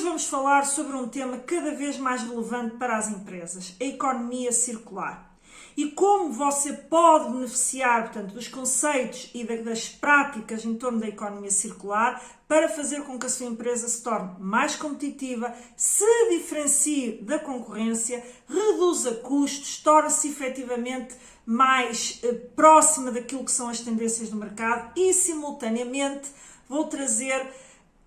Hoje vamos falar sobre um tema cada vez mais relevante para as empresas, a economia circular. E como você pode beneficiar, portanto, dos conceitos e das práticas em torno da economia circular para fazer com que a sua empresa se torne mais competitiva, se diferencie da concorrência, reduza custos, torne-se efetivamente mais próxima daquilo que são as tendências do mercado e, simultaneamente, vou trazer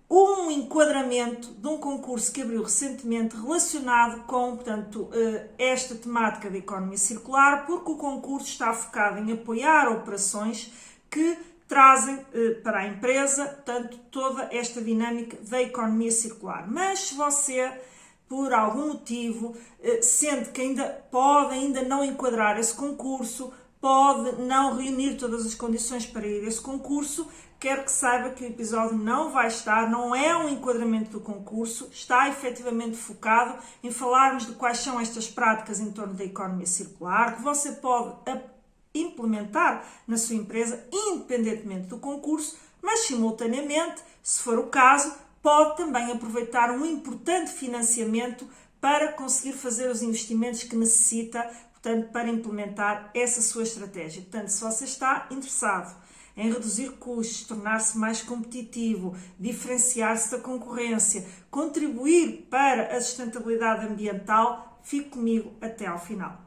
um enquadramento de um concurso que abriu recentemente relacionado com, portanto, esta temática da economia circular, porque o concurso está focado em apoiar operações que trazem para a empresa, portanto, toda esta dinâmica da economia circular. Mas se você, por algum motivo, sente que ainda não enquadrar esse concurso, pode não reunir todas as condições para ir a esse concurso, quero que saiba que o episódio não é um enquadramento do concurso, está efetivamente focado em falarmos de quais são estas práticas em torno da economia circular, que você pode implementar na sua empresa, independentemente do concurso, mas simultaneamente, se for o caso, pode também aproveitar um importante financiamento para conseguir fazer os investimentos que necessita, portanto, para implementar essa sua estratégia. Portanto, se você está interessado em reduzir custos, tornar-se mais competitivo, diferenciar-se da concorrência, contribuir para a sustentabilidade ambiental, fique comigo até ao final.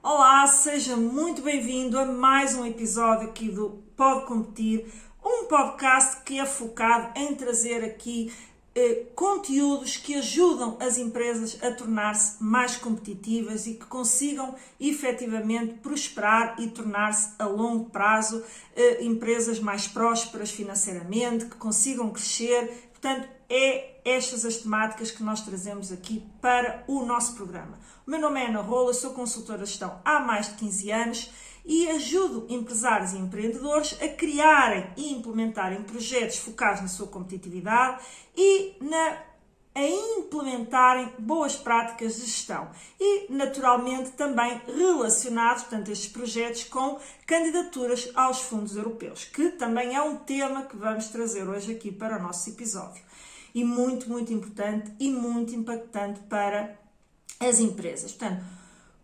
Olá, seja muito bem-vindo a mais um episódio aqui do Pode Competir, um podcast que é focado em trazer aqui conteúdos que ajudam as empresas a tornar-se mais competitivas e que consigam efetivamente prosperar e tornar-se a longo prazo empresas mais prósperas financeiramente, que consigam crescer. Portanto, é estas as temáticas que nós trazemos aqui para o nosso programa. O meu nome é Ana Rola, sou consultora de gestão há mais de 15 anos e ajudo empresários e empreendedores a criarem e implementarem projetos focados na sua competitividade e a implementarem boas práticas de gestão e, naturalmente, também relacionados, portanto, estes projetos com candidaturas aos fundos europeus, que também é um tema que vamos trazer hoje aqui para o nosso episódio. E muito, muito importante e muito impactante para as empresas. Portanto,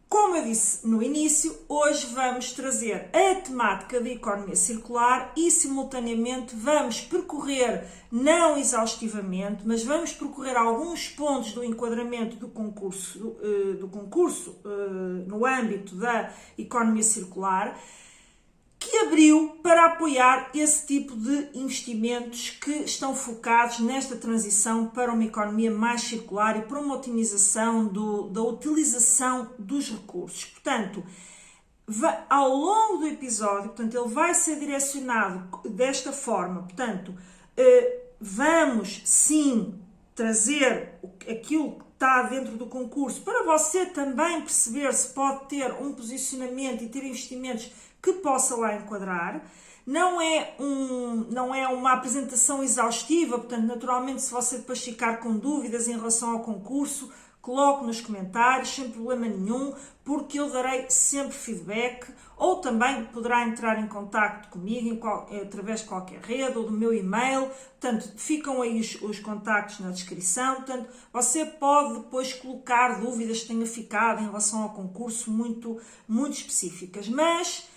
como eu disse no início, hoje vamos trazer a temática da economia circular e, simultaneamente, vamos percorrer, não exaustivamente, mas vamos percorrer alguns pontos do enquadramento do concurso no âmbito da economia circular, que abriu para apoiar esse tipo de investimentos que estão focados nesta transição para uma economia mais circular e para uma otimização da utilização dos recursos. Portanto, ao longo do episódio, portanto, ele vai ser direcionado desta forma. Portanto, vamos sim trazer aquilo que está dentro do concurso para você também perceber se pode ter um posicionamento e ter investimentos que possa lá enquadrar. Não é uma apresentação exaustiva, portanto, naturalmente, se você depois ficar com dúvidas em relação ao concurso, coloque nos comentários, sem problema nenhum, porque eu darei sempre feedback, ou também poderá entrar em contacto comigo através de qualquer rede ou do meu e-mail. Portanto, ficam aí os contactos na descrição. Portanto, você pode depois colocar dúvidas que tenha ficado em relação ao concurso muito, muito específicas, mas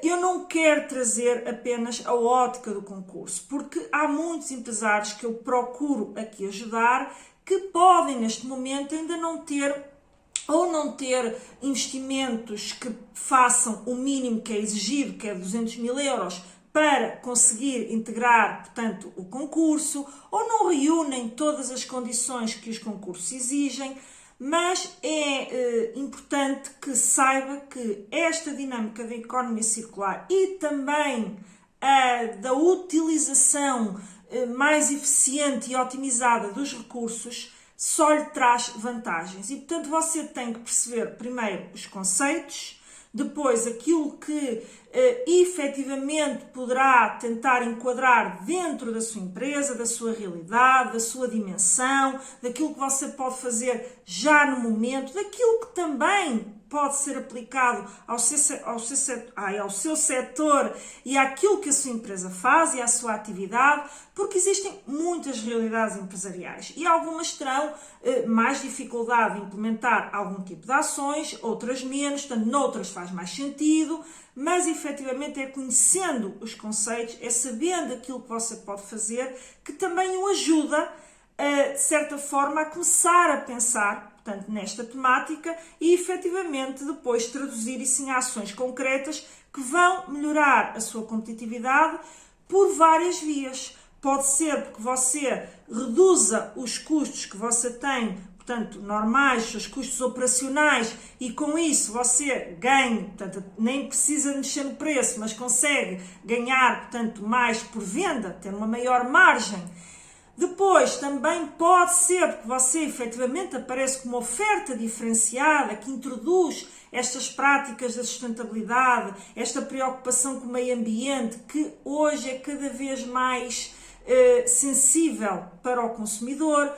eu não quero trazer apenas a ótica do concurso, porque há muitos empresários que eu procuro aqui ajudar que podem neste momento ainda não ter investimentos que façam o mínimo que é exigido, que é 200 mil euros, para conseguir integrar, portanto, o concurso, ou não reúnem todas as condições que os concursos exigem. Mas é importante que saiba que esta dinâmica da economia circular e também da utilização mais eficiente e otimizada dos recursos só lhe traz vantagens. E, portanto, você tem que perceber primeiro os conceitos, depois aquilo que efetivamente poderá tentar enquadrar dentro da sua empresa, da sua realidade, da sua dimensão, daquilo que você pode fazer já no momento, daquilo que também pode ser aplicado ao seu setor e àquilo que a sua empresa faz e à sua atividade, porque existem muitas realidades empresariais e algumas terão mais dificuldade em implementar algum tipo de ações, outras menos, portanto, noutras faz mais sentido, mas efetivamente é conhecendo os conceitos, é sabendo aquilo que você pode fazer, que também o ajuda, de certa forma, a começar a pensar, portanto, nesta temática e efetivamente depois traduzir isso em ações concretas que vão melhorar a sua competitividade por várias vias. Pode ser porque você reduza os custos que você tem, portanto, normais, os custos operacionais, e com isso você ganhe, portanto, nem precisa mexer no preço, mas consegue ganhar, portanto, mais por venda, ter uma maior margem. Depois, também pode ser porque você efetivamente aparece com uma oferta diferenciada que introduz estas práticas da sustentabilidade, esta preocupação com o meio ambiente, que hoje é cada vez mais sensível para o consumidor.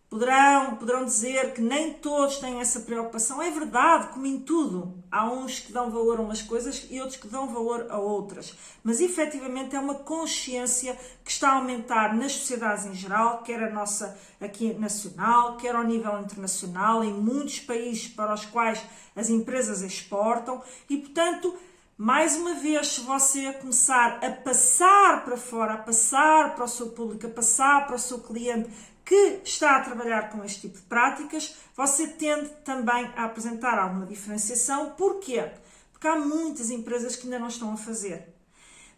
Poderão dizer que nem todos têm essa preocupação. É verdade, como em tudo. Há uns que dão valor a umas coisas e outros que dão valor a outras. Mas, efetivamente, é uma consciência que está a aumentar nas sociedades em geral, quer a nossa aqui nacional, quer ao nível internacional, em muitos países para os quais as empresas exportam. E, portanto, mais uma vez, se você começar a passar para fora, a passar para o seu público, a passar para o seu cliente, que está a trabalhar com este tipo de práticas, você tende também a apresentar alguma diferenciação. Porquê? Porque há muitas empresas que ainda não estão a fazer.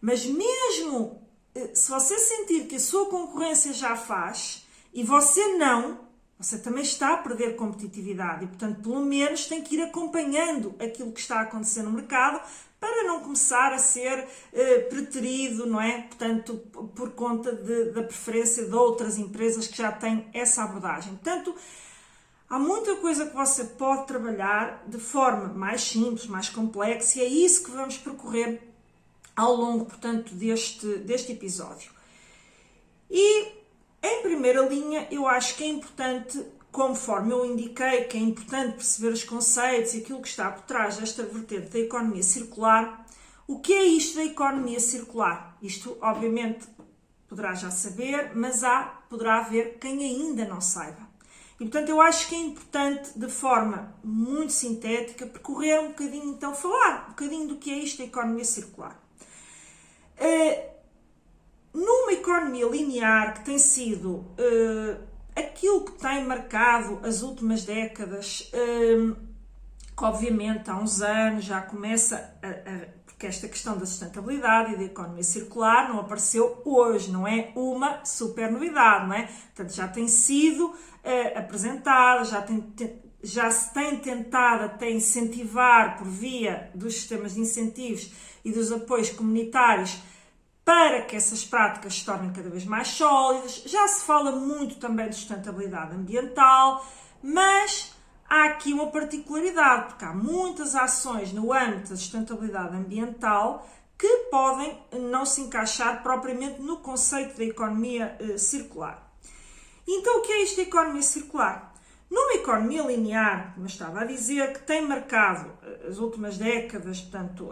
Mas mesmo se você sentir que a sua concorrência já faz e você não, você também está a perder competitividade e, portanto, pelo menos tem que ir acompanhando aquilo que está a acontecer no mercado para não começar a ser preterido, não é? Portanto, por conta da preferência de outras empresas que já têm essa abordagem. Portanto, há muita coisa que você pode trabalhar de forma mais simples, mais complexa, e é isso que vamos percorrer ao longo, portanto, deste episódio. E, em primeira linha, eu acho que é importante, conforme eu indiquei, que é importante perceber os conceitos e aquilo que está por trás desta vertente da economia circular. O que é isto da economia circular? Isto, obviamente, poderá já saber, mas poderá haver quem ainda não saiba. E, portanto, eu acho que é importante, de forma muito sintética, percorrer um bocadinho, então, falar um bocadinho do que é isto da economia circular. Numa economia linear, que tem sido aquilo que tem marcado as últimas décadas, que obviamente há uns anos já começa porque esta questão da sustentabilidade e da economia circular não apareceu hoje, não é uma super novidade, não é? Portanto, já tem sido apresentada, já se tem tentado até incentivar por via dos sistemas de incentivos e dos apoios comunitários para que essas práticas se tornem cada vez mais sólidas. Já se fala muito também de sustentabilidade ambiental, mas há aqui uma particularidade, porque há muitas ações no âmbito da sustentabilidade ambiental que podem não se encaixar propriamente no conceito da economia circular. Então, o que é isto da economia circular? Numa economia linear, como eu estava a dizer, que tem marcado as últimas décadas, portanto,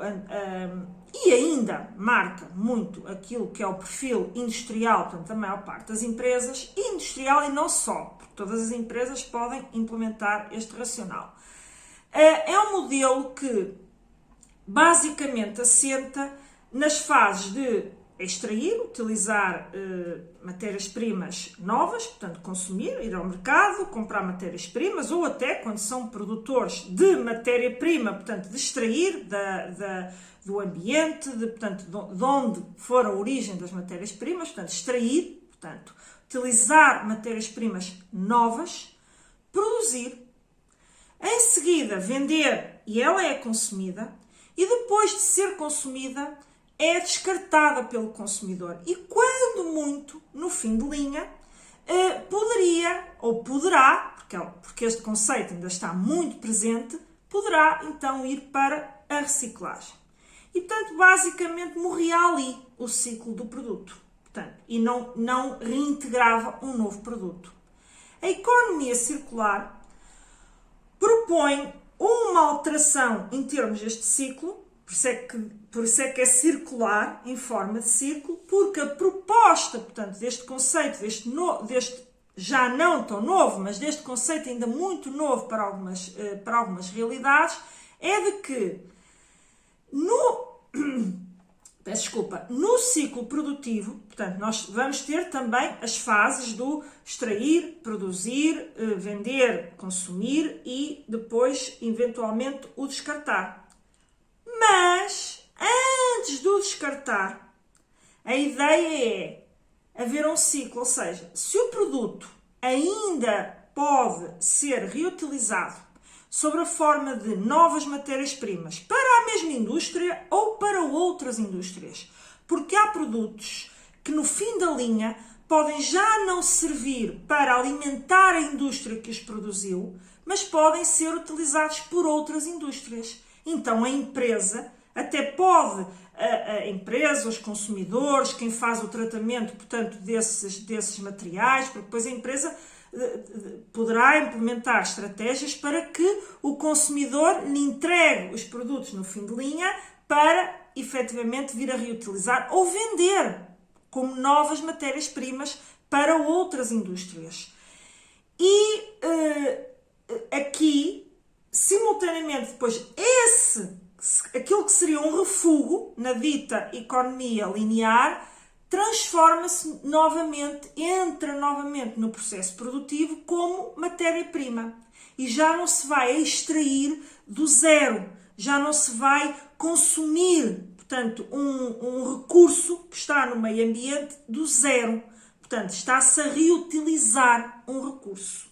e ainda marca muito aquilo que é o perfil industrial, portanto, da maior parte das empresas, industrial e não só, porque todas as empresas podem implementar este racional. É um modelo que basicamente assenta nas fases de extrair, utilizar matérias-primas novas, portanto consumir, ir ao mercado, comprar matérias-primas, ou até quando são produtores de matéria-prima, portanto de extrair do ambiente, portanto de onde for a origem das matérias-primas, portanto extrair, portanto utilizar matérias-primas novas, produzir, em seguida vender e ela é consumida, e depois de ser consumida é descartada pelo consumidor. E quando muito, no fim de linha, poderia, ou poderá, porque este conceito ainda está muito presente, poderá então ir para a reciclagem. E, portanto, basicamente morria ali o ciclo do produto. Portanto, e não reintegrava um novo produto. A economia circular propõe uma alteração em termos deste ciclo, por isso é que é circular, em forma de círculo, porque a proposta, portanto, deste conceito, deste já não tão novo, mas deste conceito ainda muito novo para algumas realidades, é de que no ciclo produtivo, portanto, nós vamos ter também as fases do extrair, produzir, vender, consumir e depois, eventualmente, o descartar. Mas, antes do descartar, a ideia é haver um ciclo, ou seja, se o produto ainda pode ser reutilizado sob a forma de novas matérias-primas para a mesma indústria ou para outras indústrias, porque há produtos que no fim da linha podem já não servir para alimentar a indústria que os produziu, mas podem ser utilizados por outras indústrias. Então a empresa até pode, a empresa, os consumidores, quem faz o tratamento, portanto, desses materiais, porque depois a empresa poderá implementar estratégias para que o consumidor lhe entregue os produtos no fim de linha para efetivamente vir a reutilizar ou vender como novas matérias-primas para outras indústrias. E aqui, simultaneamente, depois, aquilo que seria um refúgio na dita economia linear, transforma-se novamente, entra novamente no processo produtivo como matéria-prima. E já não se vai extrair do zero, já não se vai consumir, portanto, um recurso que está no meio ambiente do zero. Portanto, está-se a reutilizar um recurso.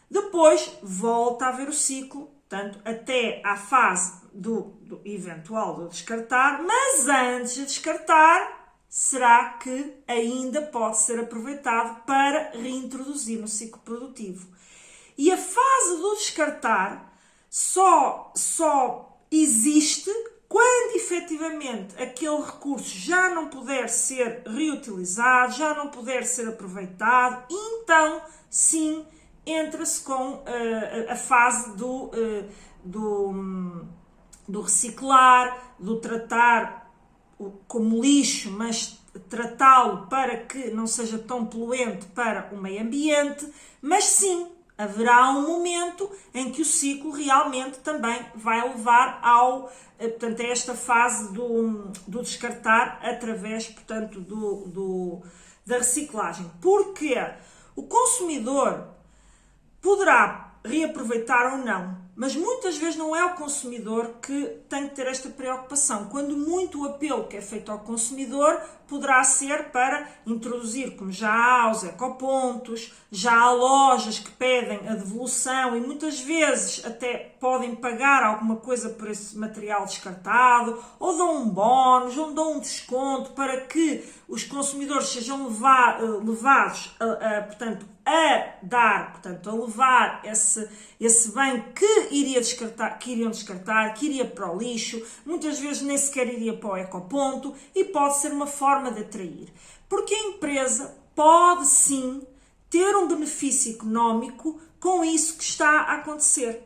Depois, volta a haver o ciclo, portanto, até à fase do eventual do descartar, mas antes de descartar, será que ainda pode ser aproveitado para reintroduzir no ciclo produtivo. E a fase do descartar só existe quando efetivamente aquele recurso já não puder ser reutilizado, já não puder ser aproveitado, então sim entra-se com a fase do reciclar, do tratar como lixo, mas tratá-lo para que não seja tão poluente para o meio ambiente, mas sim, haverá um momento em que o ciclo realmente também vai levar portanto, a esta fase do descartar através, portanto, da reciclagem. Porque o consumidor poderá reaproveitar ou não, mas muitas vezes não é o consumidor que tem que ter esta preocupação. Quando muito o apelo que é feito ao consumidor poderá ser para introduzir, como já há os ecopontos, já há lojas que pedem a devolução e muitas vezes até podem pagar alguma coisa por esse material descartado, ou dão um bónus, ou dão um desconto para que os consumidores sejam levados a levar esse bem que iriam descartar, que iria para o lixo, muitas vezes nem sequer iria para o ecoponto e pode ser uma forma de atrair. Porque a empresa pode sim ter um benefício económico com isso que está a acontecer.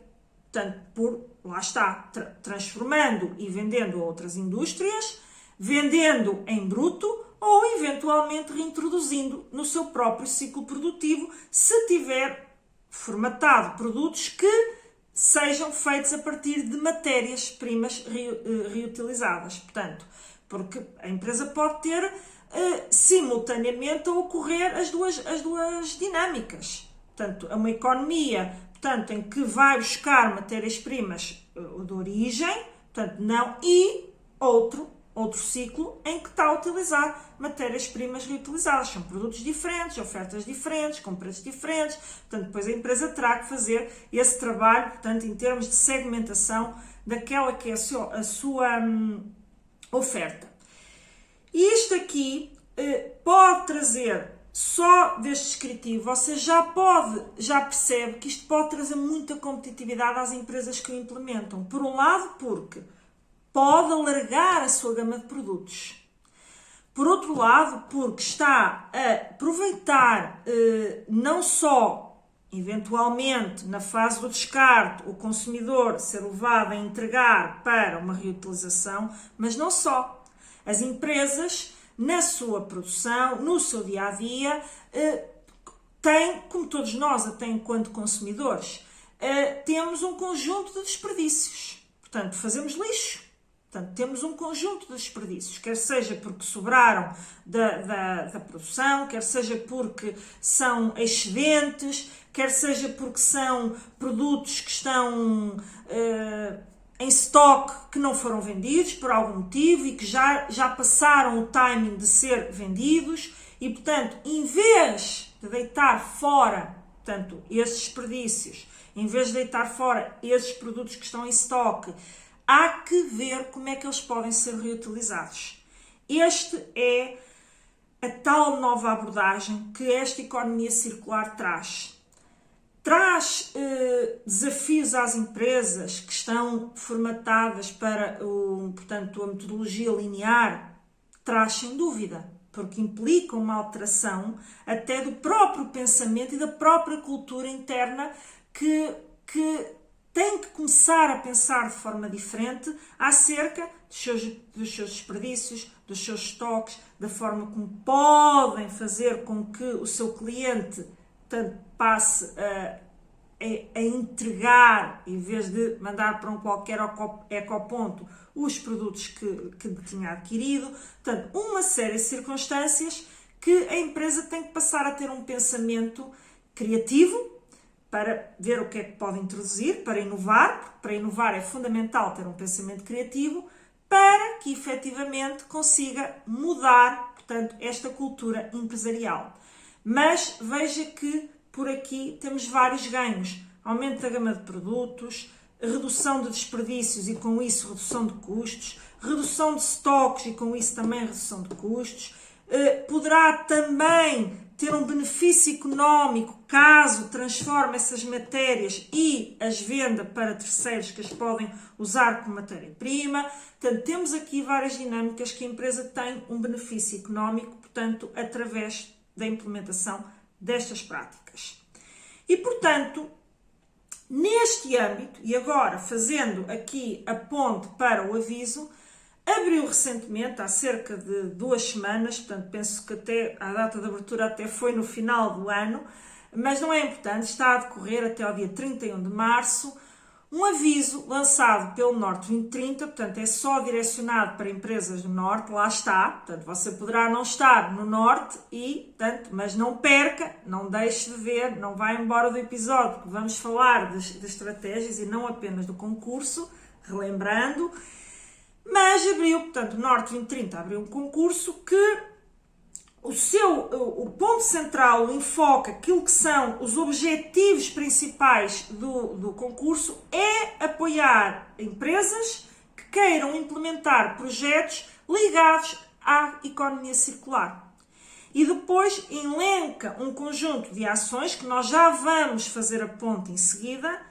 Portanto, lá está, transformando e vendendo a outras indústrias, vendendo em bruto, ou eventualmente reintroduzindo no seu próprio ciclo produtivo, se tiver formatado produtos que sejam feitos a partir de matérias-primas reutilizadas. Portanto, porque a empresa pode ter simultaneamente a ocorrer as duas dinâmicas. Portanto, é uma economia, portanto, em que vai buscar matérias-primas de origem, portanto, não, e outro ciclo em que está a utilizar matérias-primas reutilizadas. São produtos diferentes, ofertas diferentes, com preços diferentes. Portanto, depois a empresa terá que fazer esse trabalho, portanto, em termos de segmentação daquela que é a sua oferta. E isto aqui pode trazer, só deste descritivo, você já percebe que isto pode trazer muita competitividade às empresas que o implementam. Por um lado, porque pode alargar a sua gama de produtos. Por outro lado, porque está a aproveitar não só eventualmente, na fase do descarte, o consumidor ser levado a entregar para uma reutilização, mas não só. As empresas, na sua produção, no seu dia-a-dia, têm, como todos nós, até enquanto consumidores, temos um conjunto de desperdícios. Portanto, fazemos lixo. Portanto, temos um conjunto de desperdícios, quer seja porque sobraram da produção, quer seja porque são excedentes, quer seja porque são produtos que estão em estoque que não foram vendidos por algum motivo e que já passaram o timing de ser vendidos e, portanto, em vez de deitar fora, portanto, esses desperdícios, em vez de deitar fora esses produtos que estão em estoque, há que ver como é que eles podem ser reutilizados. Este é a tal nova abordagem que esta economia circular traz. Traz desafios às empresas que estão formatadas para portanto, a metodologia linear? Traz sem dúvida, porque implica uma alteração até do próprio pensamento e da própria cultura interna que tem que começar a pensar de forma diferente acerca dos seus desperdícios, dos seus estoques, da forma como podem fazer com que o seu cliente passe a entregar, em vez de mandar para um qualquer ecoponto, os produtos que tinha adquirido. Portanto, uma série de circunstâncias que a empresa tem que passar a ter um pensamento criativo, para ver o que é que pode introduzir, para inovar, porque para inovar é fundamental ter um pensamento criativo, para que efetivamente consiga mudar, portanto, esta cultura empresarial. Mas veja que por aqui temos vários ganhos. Aumento da gama de produtos, redução de desperdícios e com isso redução de custos, redução de estoques e com isso também redução de custos. Poderá também ter um benefício económico caso transforme essas matérias e as venda para terceiros que as podem usar como matéria-prima. Portanto, temos aqui várias dinâmicas que a empresa tem um benefício económico, portanto, através da implementação destas práticas. E, portanto, neste âmbito, e agora fazendo aqui a ponte para o aviso, abriu recentemente, há cerca de 2 semanas, portanto penso que até a data de abertura até foi no final do ano, mas não é importante, está a decorrer até ao dia 31 de março, um aviso lançado pelo Norte 2030, portanto é só direcionado para empresas do Norte, lá está, portanto você poderá não estar no Norte, mas não perca, não deixe de ver, não vá embora do episódio, porque vamos falar de estratégias e não apenas do concurso, relembrando. Mas abriu, portanto, o Norte 2030 abriu um concurso que o ponto central, o enfoque, aquilo que são os objetivos principais do concurso é apoiar empresas que queiram implementar projetos ligados à economia circular. E depois elenca um conjunto de ações que nós já vamos fazer a ponte em seguida,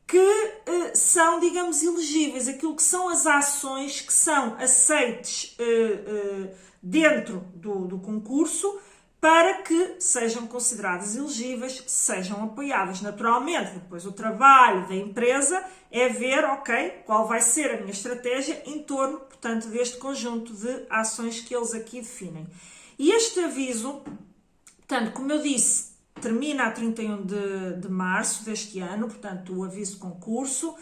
que são, digamos, elegíveis, aquilo que são as ações que são aceites dentro do concurso para que sejam consideradas elegíveis, sejam apoiadas. Naturalmente, depois o trabalho da empresa é ver, ok, qual vai ser a minha estratégia em torno, portanto, deste conjunto de ações que eles aqui definem. E este aviso, portanto, como eu disse, termina a 31 de março deste ano, portanto, o aviso de concurso,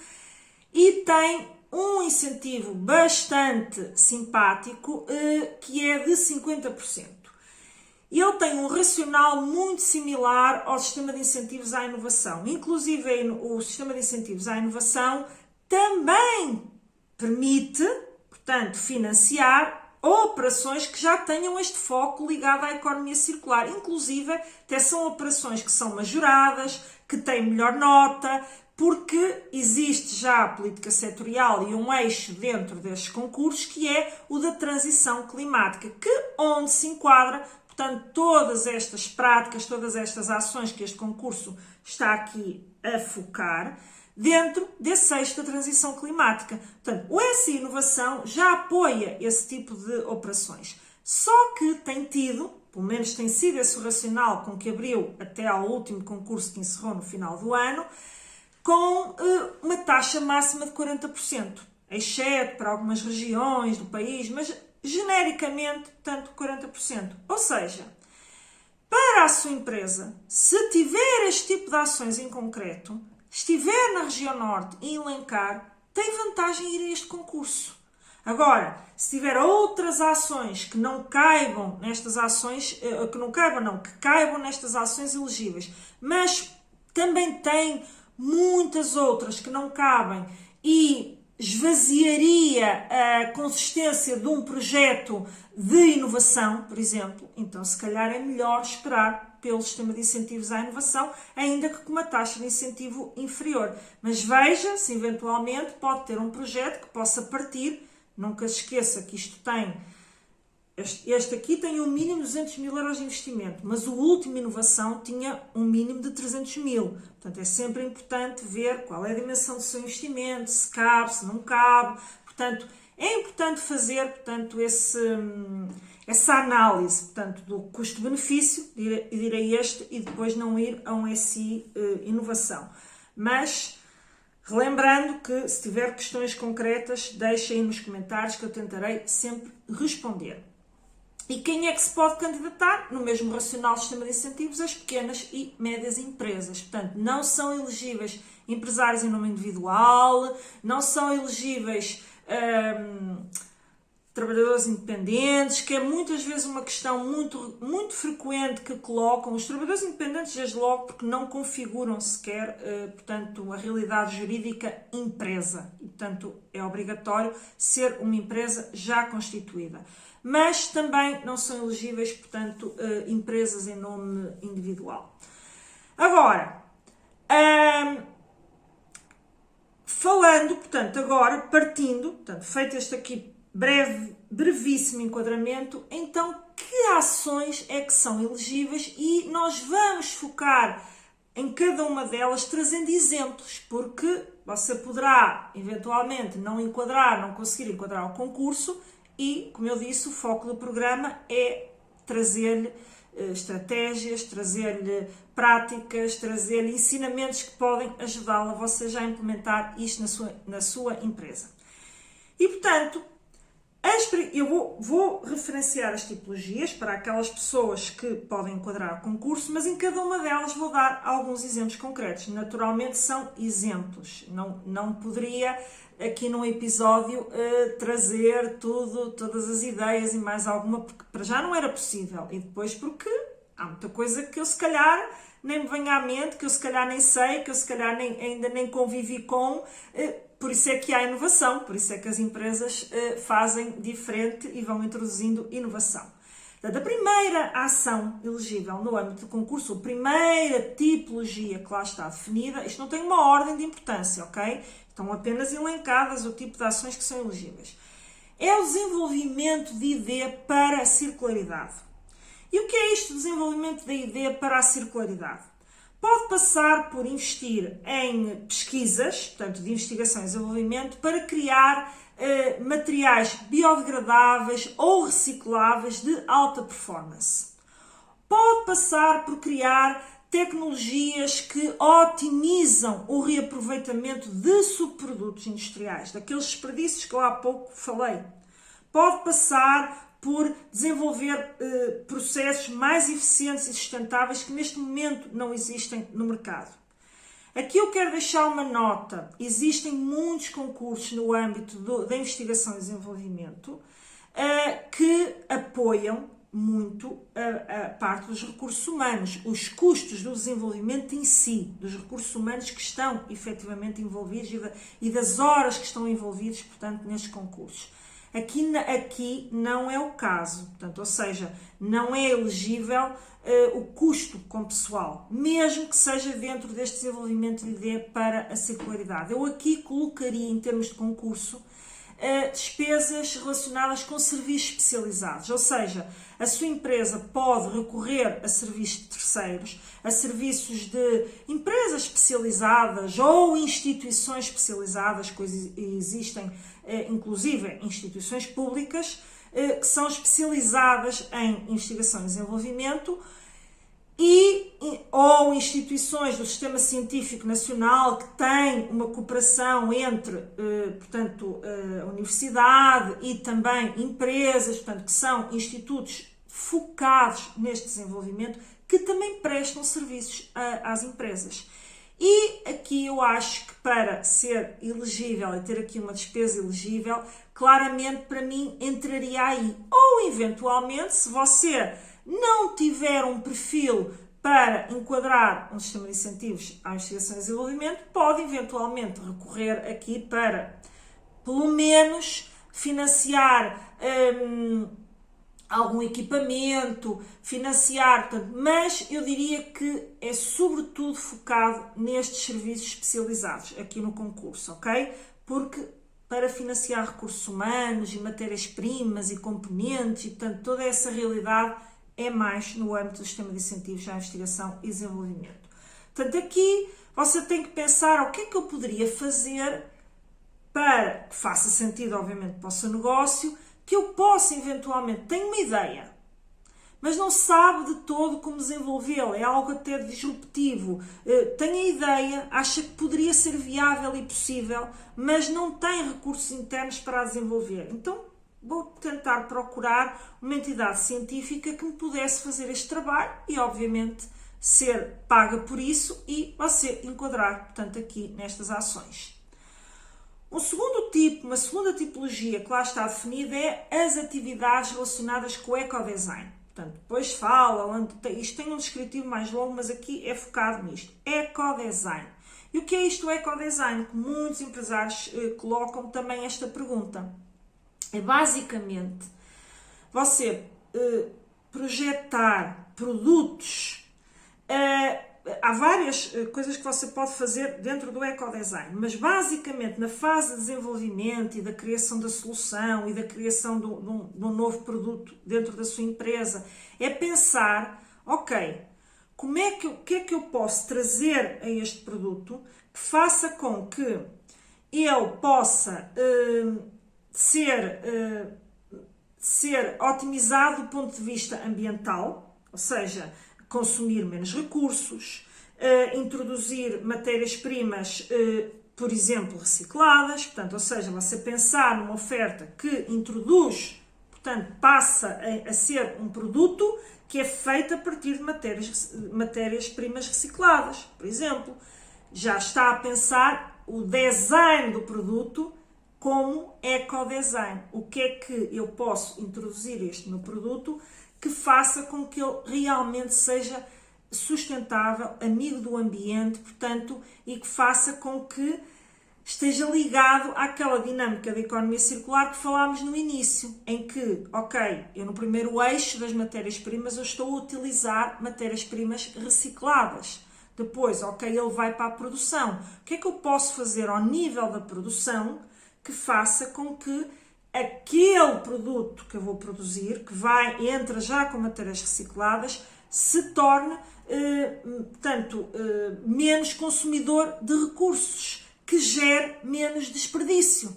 e tem um incentivo bastante simpático, que é de 50%. Ele tem um racional muito similar ao sistema de incentivos à inovação. Inclusive, o sistema de incentivos à inovação também permite, portanto, financiar operações que já tenham este foco ligado à economia circular. Inclusive, até são operações que são majoradas, que têm melhor nota, porque existe já a política setorial e um eixo dentro destes concursos que é o da transição climática, onde se enquadra, portanto, todas estas práticas, todas estas ações que este concurso está aqui a focar, dentro desse eixo da transição climática. Portanto, o SI Inovação já apoia esse tipo de operações. Só que tem tido, pelo menos tem sido esse o racional com que abriu até ao último concurso que encerrou no final do ano, com uma taxa máxima de 40%, exceto para algumas regiões do país, mas genericamente, portanto, 40%. Ou seja, para a sua empresa, se tiver este tipo de ações em concreto, estiver na região norte e elencar, tem vantagem em ir a este concurso. Agora, se tiver outras ações que não caibam nestas ações, que caibam nestas ações elegíveis, mas também tem muitas outras que não cabem e esvaziaria a consistência de um projeto de inovação, por exemplo, então se calhar é melhor esperar pelo sistema de incentivos à inovação, ainda que com uma taxa de incentivo inferior. Mas veja se eventualmente pode ter um projeto que possa partir. Nunca se esqueça que isto tem, este aqui tem um mínimo de 200 mil euros de investimento, mas o último inovação tinha um mínimo de 300 mil. Portanto, é sempre importante ver qual é a dimensão do seu investimento, se cabe, se não cabe. Portanto, é importante fazer, portanto, essa análise, portanto, do custo-benefício, de ir a este e depois não ir a um SI inovação. Mas relembrando que, se tiver questões concretas, deixem aí nos comentários que eu tentarei sempre responder. E quem é que se pode candidatar? No mesmo racional do sistema de incentivos, as pequenas e médias empresas. Portanto, não são elegíveis empresários em nome individual, não são elegíveis trabalhadores independentes, que é muitas vezes uma questão muito frequente que colocam. Os trabalhadores independentes, desde logo, porque não configuram sequer, portanto, a realidade jurídica empresa. E, portanto, é obrigatório ser uma empresa já constituída. Mas também não são elegíveis, portanto, empresas em nome individual. Agora, falando, portanto, agora, partindo, portanto, feito este aqui brevíssimo enquadramento, então que ações é que são elegíveis, e nós vamos focar em cada uma delas trazendo exemplos, porque você poderá eventualmente não conseguir enquadrar o concurso e, como eu disse, o foco do programa é trazer-lhe estratégias, trazer-lhe práticas, trazer-lhe ensinamentos que podem ajudá-la a você já a implementar isto na sua empresa. E, portanto, eu vou referenciar as tipologias para aquelas pessoas que podem enquadrar o concurso, mas em cada uma delas vou dar alguns exemplos concretos. Naturalmente são exemplos, não poderia aqui num episódio trazer todas as ideias e mais alguma, porque para já não era possível, e depois porque há muita coisa que eu se calhar nem me vem à mente, que eu se calhar nem sei, que eu se calhar ainda nem convivi com. Por isso é que há inovação, por isso é que as empresas fazem diferente e vão introduzindo inovação. Portanto, a primeira ação elegível no âmbito do concurso, a primeira tipologia que lá está definida, isto não tem uma ordem de importância, ok? Estão apenas elencadas o tipo de ações que são elegíveis. É o desenvolvimento de ID para a circularidade. E o que é isto, desenvolvimento da ID para a circularidade? Pode passar por investir em pesquisas, portanto, de investigação e desenvolvimento, para criar materiais biodegradáveis ou recicláveis de alta performance. Pode passar por criar tecnologias que otimizam o reaproveitamento de subprodutos industriais, daqueles desperdícios que lá há pouco falei. Pode passar por desenvolver processos mais eficientes e sustentáveis que neste momento não existem no mercado. Aqui eu quero deixar uma nota. Existem muitos concursos no âmbito da investigação e desenvolvimento que apoiam muito a parte dos recursos humanos, os custos do desenvolvimento em si, dos recursos humanos que estão efetivamente envolvidos e das horas que estão envolvidos, portanto, nestes concursos. Aqui não é o caso, portanto, ou seja, não é elegível o custo com pessoal, mesmo que seja dentro deste desenvolvimento de ID para a circularidade. Eu aqui colocaria, em termos de concurso, despesas relacionadas com serviços especializados, ou seja, a sua empresa pode recorrer a serviços de terceiros, a serviços de empresas especializadas ou instituições especializadas, que existem inclusive instituições públicas, que são especializadas em investigação e desenvolvimento ou instituições do sistema científico nacional que têm uma cooperação entre, portanto, a universidade e também empresas, portanto, que são institutos focados neste desenvolvimento, que também prestam serviços às empresas. E aqui eu acho que para ser elegível e ter aqui uma despesa elegível, claramente para mim entraria aí. Ou eventualmente, se você não tiver um perfil para enquadrar um sistema de incentivos à investigação e desenvolvimento, pode eventualmente recorrer aqui para, pelo menos, financiar algum equipamento, financiar, portanto, mas eu diria que é sobretudo focado nestes serviços especializados aqui no concurso, ok? Porque para financiar recursos humanos e matérias-primas e componentes e, portanto, toda essa realidade é mais no âmbito do sistema de incentivos à investigação e desenvolvimento. Portanto, aqui você tem que pensar o que é que eu poderia fazer para que faça sentido, obviamente, para o seu negócio, que eu possa eventualmente, tenho uma ideia, mas não sabe de todo como desenvolvê-la, é algo até disruptivo, tem a ideia, acha que poderia ser viável e possível, mas não tem recursos internos para a desenvolver. Então, vou tentar procurar uma entidade científica que me pudesse fazer este trabalho e, obviamente, ser paga por isso e você enquadrar, portanto, aqui nestas ações. Um segundo tipo, uma segunda tipologia que lá está definida é as atividades relacionadas com o ecodesign. Portanto, depois fala, isto tem um descritivo mais longo, mas aqui é focado nisto. Ecodesign. E o que é isto do ecodesign? Que muitos empresários colocam também esta pergunta. É basicamente você projetar produtos. Há várias coisas que você pode fazer dentro do ecodesign, mas basicamente na fase de desenvolvimento e da criação da solução e da criação de um novo produto dentro da sua empresa, é pensar, ok, o que é que eu posso trazer a este produto que faça com que ele possa ser otimizado do ponto de vista ambiental, ou seja, consumir menos recursos, introduzir matérias-primas, por exemplo, recicladas, portanto, ou seja, você pensar numa oferta que introduz, portanto, passa a ser um produto que é feito a partir de matérias-primas recicladas, por exemplo. Já está a pensar o design do produto como ecodesign. O que é que eu posso introduzir este meu produto que faça com que ele realmente seja sustentável, amigo do ambiente, portanto, e que faça com que esteja ligado àquela dinâmica da economia circular que falámos no início, em que, ok, eu no primeiro eixo das matérias-primas eu estou a utilizar matérias-primas recicladas. Depois, ok, ele vai para a produção. O que é que eu posso fazer ao nível da produção que faça com que aquele produto que eu vou produzir, que entra já com matérias recicladas, se torne, portanto, menos consumidor de recursos, que gere menos desperdício.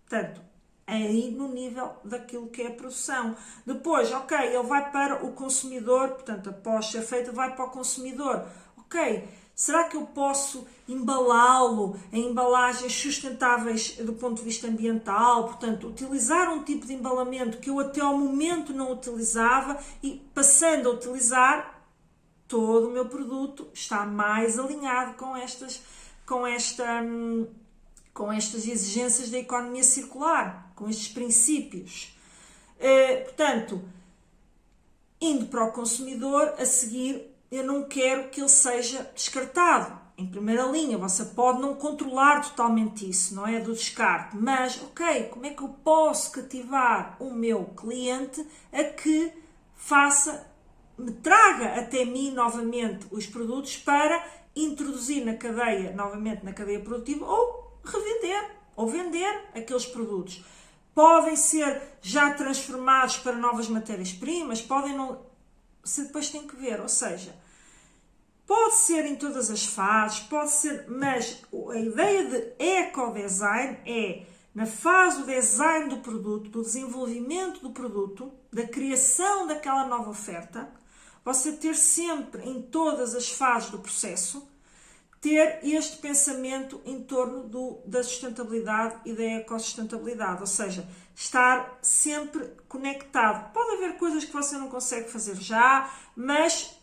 Portanto, aí no nível daquilo que é a produção. Depois, ok, ele vai para o consumidor, portanto, após ser feito, vai para o consumidor. Ok, será que eu posso embalá-lo em embalagens sustentáveis do ponto de vista ambiental? Portanto, utilizar um tipo de embalamento que eu até ao momento não utilizava e passando a utilizar, todo o meu produto está mais alinhado com estas exigências da economia circular, com estes princípios. Portanto, indo para o consumidor, a seguir, eu não quero que ele seja descartado. Em primeira linha, você pode não controlar totalmente isso, não é? Do descarte, mas, ok, como é que eu posso cativar o meu cliente a que me traga até mim novamente os produtos para introduzir novamente na cadeia produtiva ou revender, ou vender aqueles produtos. Podem ser já transformados para novas matérias-primas, podem não... Você depois tem que ver, ou seja, pode ser em todas as fases, pode ser, mas a ideia de ecodesign é na fase do design do produto, do desenvolvimento do produto, da criação daquela nova oferta, você ter sempre, em todas as fases do processo, ter este pensamento em torno da sustentabilidade e da ecossustentabilidade, ou seja, estar sempre conectado. Pode haver coisas que você não consegue fazer já, mas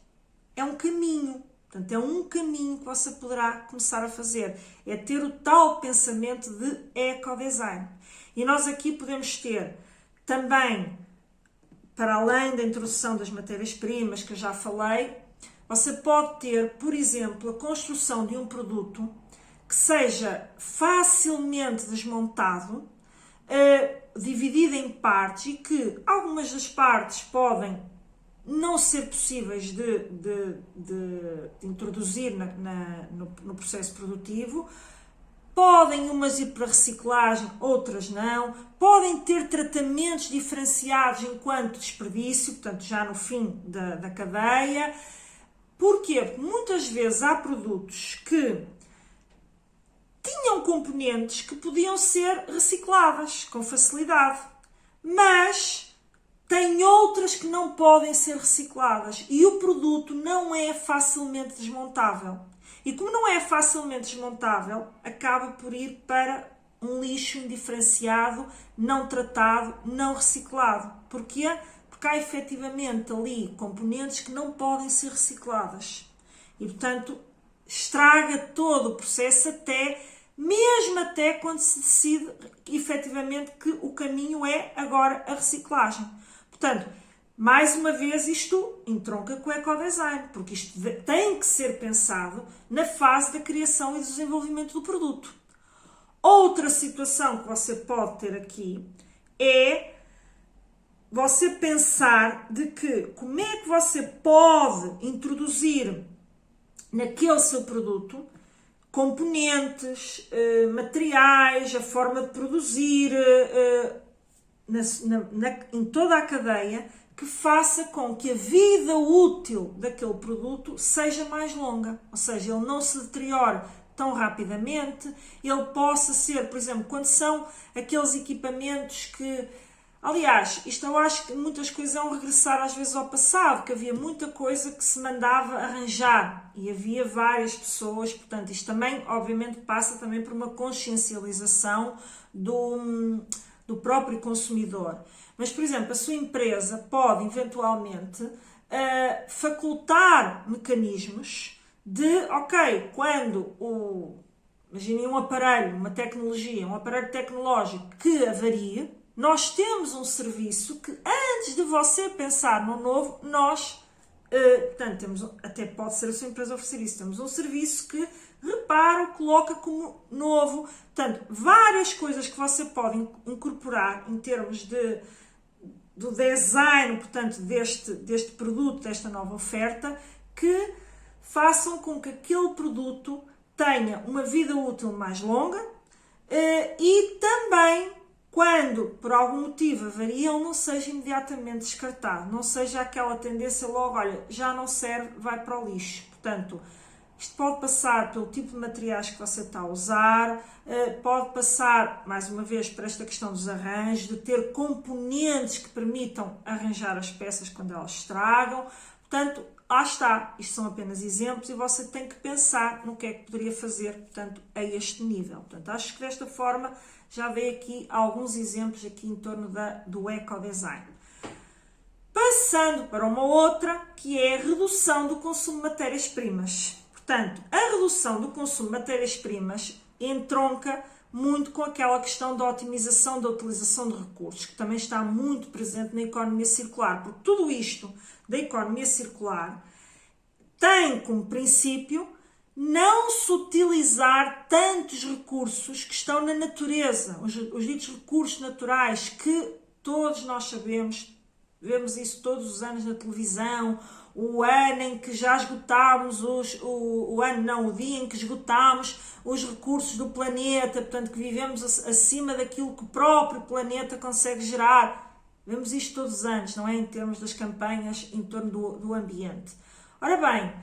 é um caminho. Portanto, é um caminho que você poderá começar a fazer. É ter o tal pensamento de ecodesign. E nós aqui podemos ter também, para além da introdução das matérias-primas que eu já falei, você pode ter, por exemplo, a construção de um produto que seja facilmente desmontado, dividido em partes e que algumas das partes podem não ser possíveis de introduzir no processo produtivo, podem umas ir para reciclagem, outras não, podem ter tratamentos diferenciados enquanto desperdício, portanto já no fim da cadeia. Porquê? Porque muitas vezes há produtos que tinham componentes que podiam ser recicladas com facilidade, mas tem outras que não podem ser recicladas e o produto não é facilmente desmontável. E como não é facilmente desmontável, acaba por ir para um lixo indiferenciado, não tratado, não reciclado. Porquê? Porque há efetivamente ali componentes que não podem ser recicladas. E, portanto, estraga todo o processo mesmo até quando se decide efetivamente que o caminho é agora a reciclagem. Portanto, mais uma vez isto entronca com o ecodesign, porque isto tem que ser pensado na fase da criação e do desenvolvimento do produto. Outra situação que você pode ter aqui é você pensar de que como é que você pode introduzir naquele seu produto componentes, materiais, a forma de produzir em toda a cadeia que faça com que a vida útil daquele produto seja mais longa, ou seja, ele não se deteriore tão rapidamente, ele possa ser, por exemplo, quando são aqueles equipamentos que, aliás, isto eu acho que muitas coisas é um regressar às vezes ao passado, que havia muita coisa que se mandava arranjar e havia várias pessoas, portanto isto também obviamente passa também por uma consciencialização do próprio consumidor. Mas, por exemplo, a sua empresa pode eventualmente facultar mecanismos de, ok, quando imaginem um aparelho, uma tecnologia, um aparelho tecnológico que avarie, nós temos um serviço que antes de você pensar no novo, portanto, até pode ser a sua empresa oferecer isso, temos um serviço que repara, coloca como novo, portanto, várias coisas que você pode incorporar em termos do design, portanto, deste produto, desta nova oferta, que façam com que aquele produto tenha uma vida útil mais longa e também, quando por algum motivo avaria, ele não seja imediatamente descartado, não seja aquela tendência logo, olha, já não serve, vai para o lixo. Portanto, isto pode passar pelo tipo de materiais que você está a usar, pode passar, mais uma vez, por esta questão dos arranjos, de ter componentes que permitam arranjar as peças quando elas estragam. Portanto, lá está, isto são apenas exemplos e você tem que pensar no que é que poderia fazer, portanto, a este nível. Portanto, acho que desta forma já veio aqui alguns exemplos aqui em torno do ecodesign. Passando para uma outra, que é a redução do consumo de matérias-primas. Portanto, a redução do consumo de matérias-primas entronca muito com aquela questão da otimização da utilização de recursos, que também está muito presente na economia circular, porque tudo isto da economia circular tem como princípio não se utilizar tantos recursos que estão na natureza, os ditos recursos naturais que todos nós sabemos, vemos isso todos os anos na televisão, o ano em que já esgotámos o dia em que esgotámos os recursos do planeta, portanto que vivemos acima daquilo que o próprio planeta consegue gerar. Vemos isto todos os anos, não é? Em termos das campanhas em torno do ambiente. Ora bem,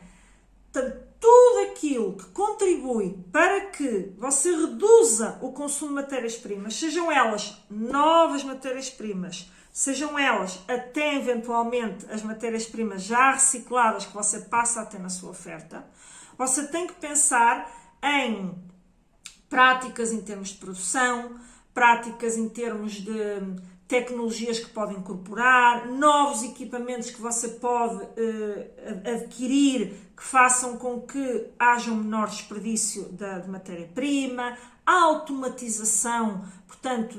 tudo aquilo que contribui para que você reduza o consumo de matérias-primas, sejam elas novas matérias-primas, sejam elas até eventualmente as matérias-primas já recicladas que você passa a ter na sua oferta, você tem que pensar em práticas em termos de produção, práticas em termos de tecnologias que pode incorporar, novos equipamentos que você pode adquirir que façam com que haja um menor desperdício de matéria-prima, a automatização, portanto,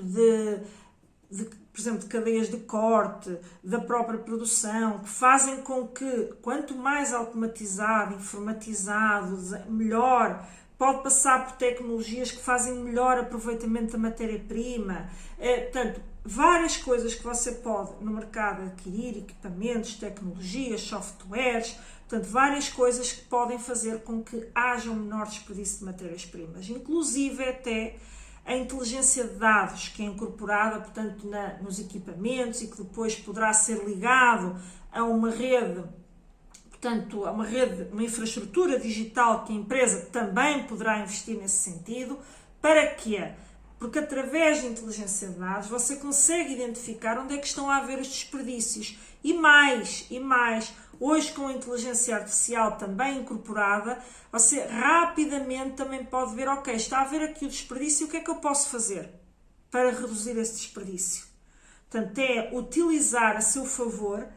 por exemplo, de cadeias de corte, da própria produção, que fazem com que, quanto mais automatizado, informatizado, melhor. Pode passar por tecnologias que fazem melhor aproveitamento da matéria-prima. Portanto, várias coisas que você pode no mercado adquirir, equipamentos, tecnologias, softwares, portanto, várias coisas que podem fazer com que haja um menor desperdício de matérias-primas. Inclusive até a inteligência de dados que é incorporada, portanto, nos equipamentos e que depois poderá ser ligado a uma rede. Portanto, há uma infraestrutura digital que a empresa também poderá investir nesse sentido. Para quê? Porque através de inteligência de dados você consegue identificar onde é que estão a haver os desperdícios. E mais, hoje com a inteligência artificial também incorporada, você rapidamente também pode ver, ok, está a haver aqui o desperdício, o que é que eu posso fazer para reduzir esse desperdício? Portanto, é utilizar a seu favor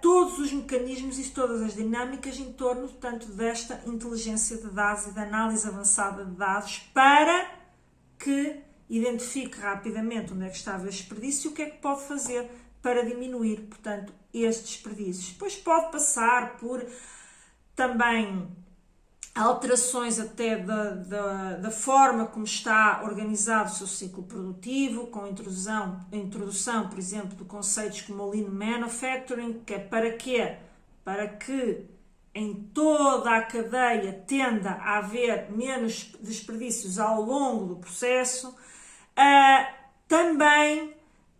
todos os mecanismos e todas as dinâmicas em torno, portanto, desta inteligência de dados e da análise avançada de dados para que identifique rapidamente onde é que está a haver desperdício e o que é que pode fazer para diminuir, portanto, estes desperdícios. Depois pode passar por também alterações até da forma como está organizado o seu ciclo produtivo, com a introdução, por exemplo, de conceitos como o Lean Manufacturing, que é para quê? Para que em toda a cadeia tenda a haver menos desperdícios ao longo do processo. Também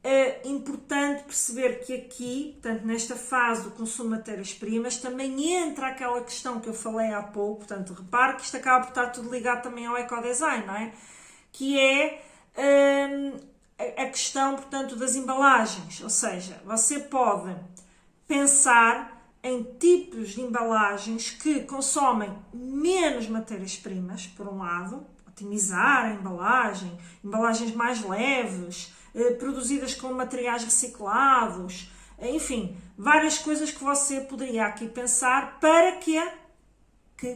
é importante perceber que aqui, portanto, nesta fase do consumo de matérias-primas, também entra aquela questão que eu falei há pouco, portanto, repare que isto acaba por estar tudo ligado também ao ecodesign, não é? Que é a questão, portanto, das embalagens, ou seja, você pode pensar em tipos de embalagens que consomem menos matérias-primas, por um lado, otimizar a embalagem, embalagens mais leves, produzidas com materiais reciclados, enfim, várias coisas que você poderia aqui pensar para que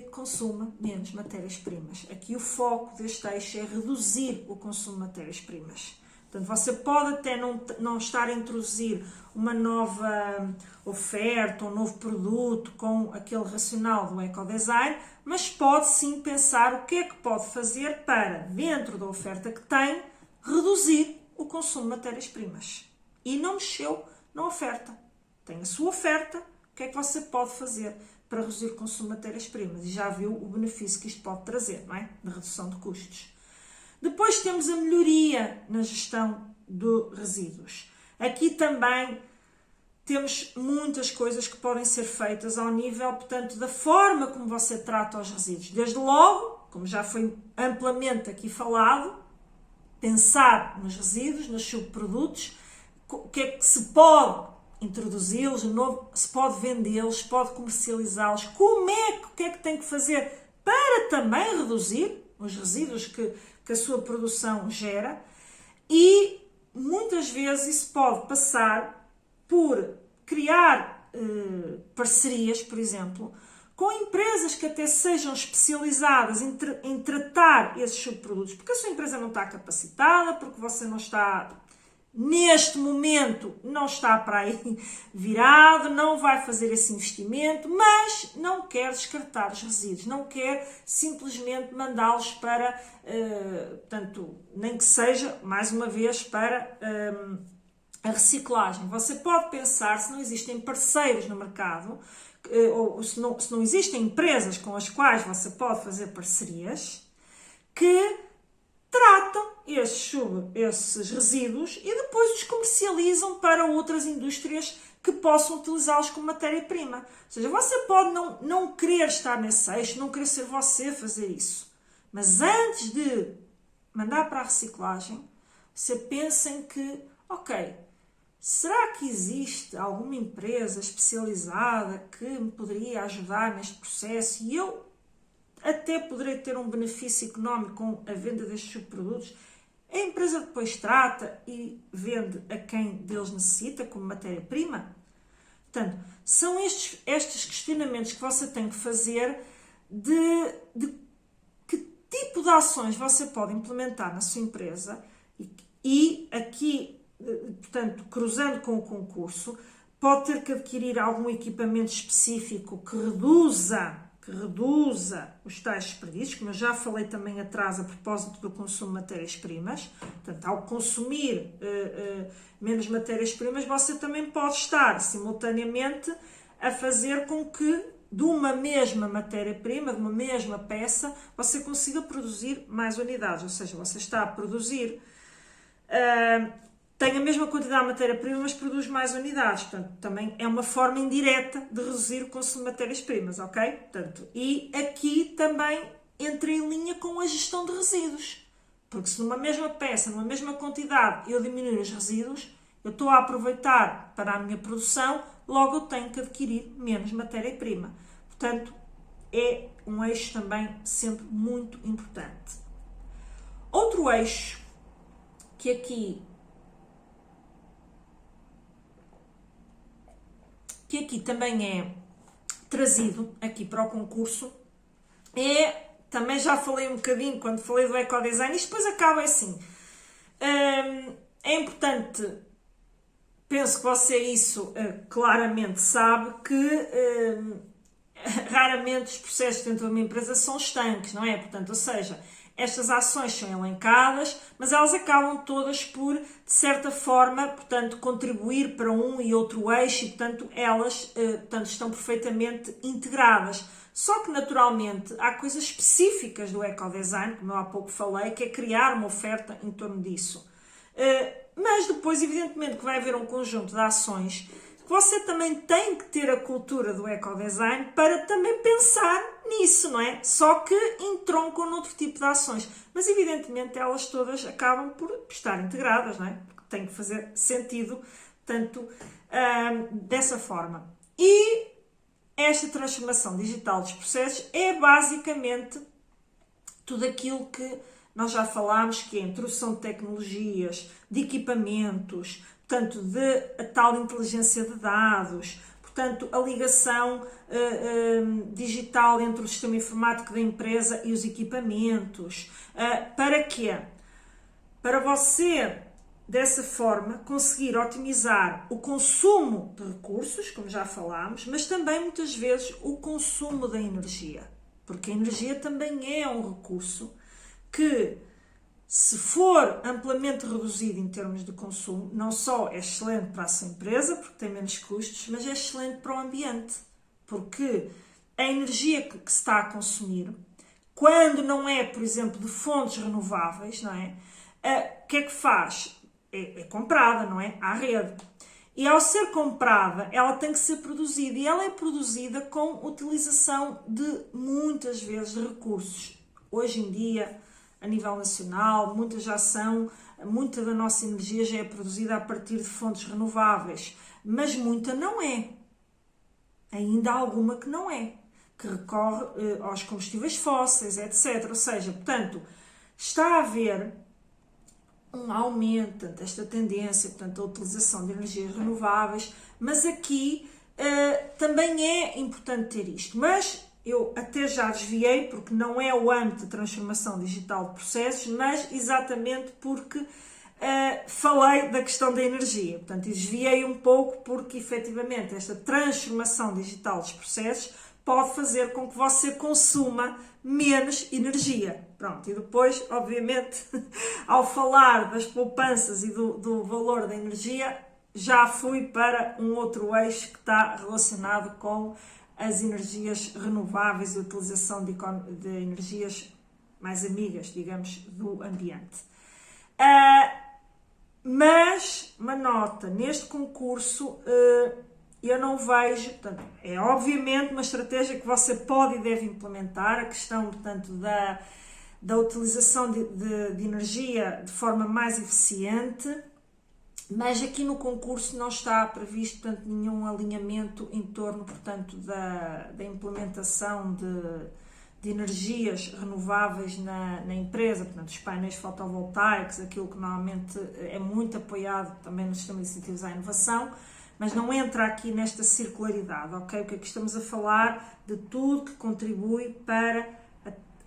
consuma menos matérias-primas. Aqui o foco deste eixo é reduzir o consumo de matérias-primas. Portanto, você pode até não estar a introduzir uma nova oferta, um novo produto com aquele racional do ecodesign, mas pode sim pensar o que é que pode fazer para, dentro da oferta que tem, reduzir o consumo de matérias-primas. E não mexeu na oferta. Tem a sua oferta, o que é que você pode fazer para reduzir o consumo de matérias-primas? E já viu o benefício que isto pode trazer, não é? De redução de custos. Depois temos a melhoria na gestão de resíduos. Aqui também temos muitas coisas que podem ser feitas ao nível, portanto, da forma como você trata os resíduos. Desde logo, como já foi amplamente aqui falado, pensar nos resíduos, nos subprodutos, o que é que se pode introduzi-los, se pode vendê-los, se pode comercializá-los, o que é que tem que fazer para também reduzir os resíduos que a sua produção gera, e muitas vezes isso pode passar por criar parcerias, por exemplo, com empresas que até sejam especializadas em tratar esses subprodutos, porque a sua empresa não está capacitada, porque você não está, neste momento, não está para aí virado, não vai fazer esse investimento, mas não quer descartar os resíduos, não quer simplesmente mandá-los para, portanto, nem que seja, mais uma vez, para a reciclagem. Você pode pensar, se não existem parceiros no mercado, ou se não existem empresas com as quais você pode fazer parcerias, que tratam esses resíduos e depois os comercializam para outras indústrias que possam utilizá-los como matéria-prima. Ou seja, você pode não querer estar nesse eixo, não querer ser você a fazer isso. Mas antes de mandar para a reciclagem, você pensa em que, ok, será que existe alguma empresa especializada que me poderia ajudar neste processo e eu até poderei ter um benefício económico com a venda destes subprodutos? A empresa depois trata e vende a quem deles necessita como matéria-prima? Portanto, são estes questionamentos que você tem que fazer de que tipo de ações você pode implementar na sua empresa e aqui, portanto, cruzando com o concurso, pode ter que adquirir algum equipamento específico que reduza os tais desperdícios, como eu já falei também atrás a propósito do consumo de matérias-primas. Portanto, ao consumir menos matérias-primas, você também pode estar simultaneamente a fazer com que de uma mesma matéria-prima, de uma mesma peça, você consiga produzir mais unidades. Ou seja, você está a produzir, tem a mesma quantidade de matéria-prima, mas produz mais unidades. Portanto, também é uma forma indireta de reduzir o consumo de matérias-primas, ok? Portanto, e aqui também entra em linha com a gestão de resíduos. Porque se numa mesma peça, numa mesma quantidade, eu diminuir os resíduos, eu estou a aproveitar para a minha produção, logo eu tenho que adquirir menos matéria-prima. Portanto, é um eixo também sempre muito importante. Outro eixo que aqui também é trazido aqui para o concurso, também já falei um bocadinho quando falei do ecodesign, isto depois acaba assim. É importante, penso que você isso claramente sabe, que raramente os processos dentro de uma empresa são estanques, não é? Portanto, ou seja, estas ações são elencadas, mas elas acabam todas por, de certa forma, portanto, contribuir para um e outro eixo e, portanto, elas estão perfeitamente integradas. Só que, naturalmente, há coisas específicas do ecodesign, como eu há pouco falei, que é criar uma oferta em torno disso. Mas depois, evidentemente, que vai haver um conjunto de ações que você também tem que ter a cultura do ecodesign para também pensar nisso, não é? Só que entroncam noutro tipo de ações. Mas, evidentemente, elas todas acabam por estar integradas, não é? Porque tem que fazer sentido, tanto dessa forma. E esta transformação digital dos processos é basicamente tudo aquilo que nós já falámos, que é a introdução de tecnologias, de equipamentos, portanto, a tal inteligência de dados, portanto, a ligação digital entre o sistema informático da empresa e os equipamentos. Para quê? Para você, dessa forma, conseguir otimizar o consumo de recursos, como já falámos, mas também, muitas vezes, o consumo da energia. Porque a energia também é um recurso que, se for amplamente reduzido em termos de consumo, não só é excelente para a sua empresa, porque tem menos custos, mas é excelente para o ambiente. Porque a energia que se está a consumir, quando não é, por exemplo, de fontes renováveis, não é? O que é que faz? É comprada, não é? À rede. E ao ser comprada, ela tem que ser produzida. E ela é produzida com utilização de, muitas vezes, recursos. Hoje em dia, a nível nacional, muita da nossa energia já é produzida a partir de fontes renováveis, mas muita não é. Ainda há alguma que não é, que recorre aos combustíveis fósseis, etc. Ou seja, portanto, está a haver um aumento desta tendência, portanto, a utilização de energias renováveis, mas aqui também é importante ter isto. Mas eu até já desviei, porque não é o âmbito de transformação digital de processos, mas exatamente porque falei da questão da energia. Portanto, desviei um pouco porque, efetivamente, esta transformação digital dos processos pode fazer com que você consuma menos energia. Pronto, e depois, obviamente, ao falar das poupanças e do valor da energia, já fui para um outro eixo que está relacionado com as energias renováveis e a utilização de energias mais amigas, digamos, do ambiente. Mas, uma nota, neste concurso eu não vejo, portanto, é obviamente uma estratégia que você pode e deve implementar, a questão, portanto, da utilização de energia de forma mais eficiente, mas aqui no concurso não está previsto, portanto, nenhum alinhamento em torno, portanto, da implementação de energias renováveis na empresa, portanto, os painéis fotovoltaicos, aquilo que normalmente é muito apoiado também no sistema de incentivos à inovação, mas não entra aqui nesta circularidade, ok? Porque aqui estamos a falar de tudo que contribui para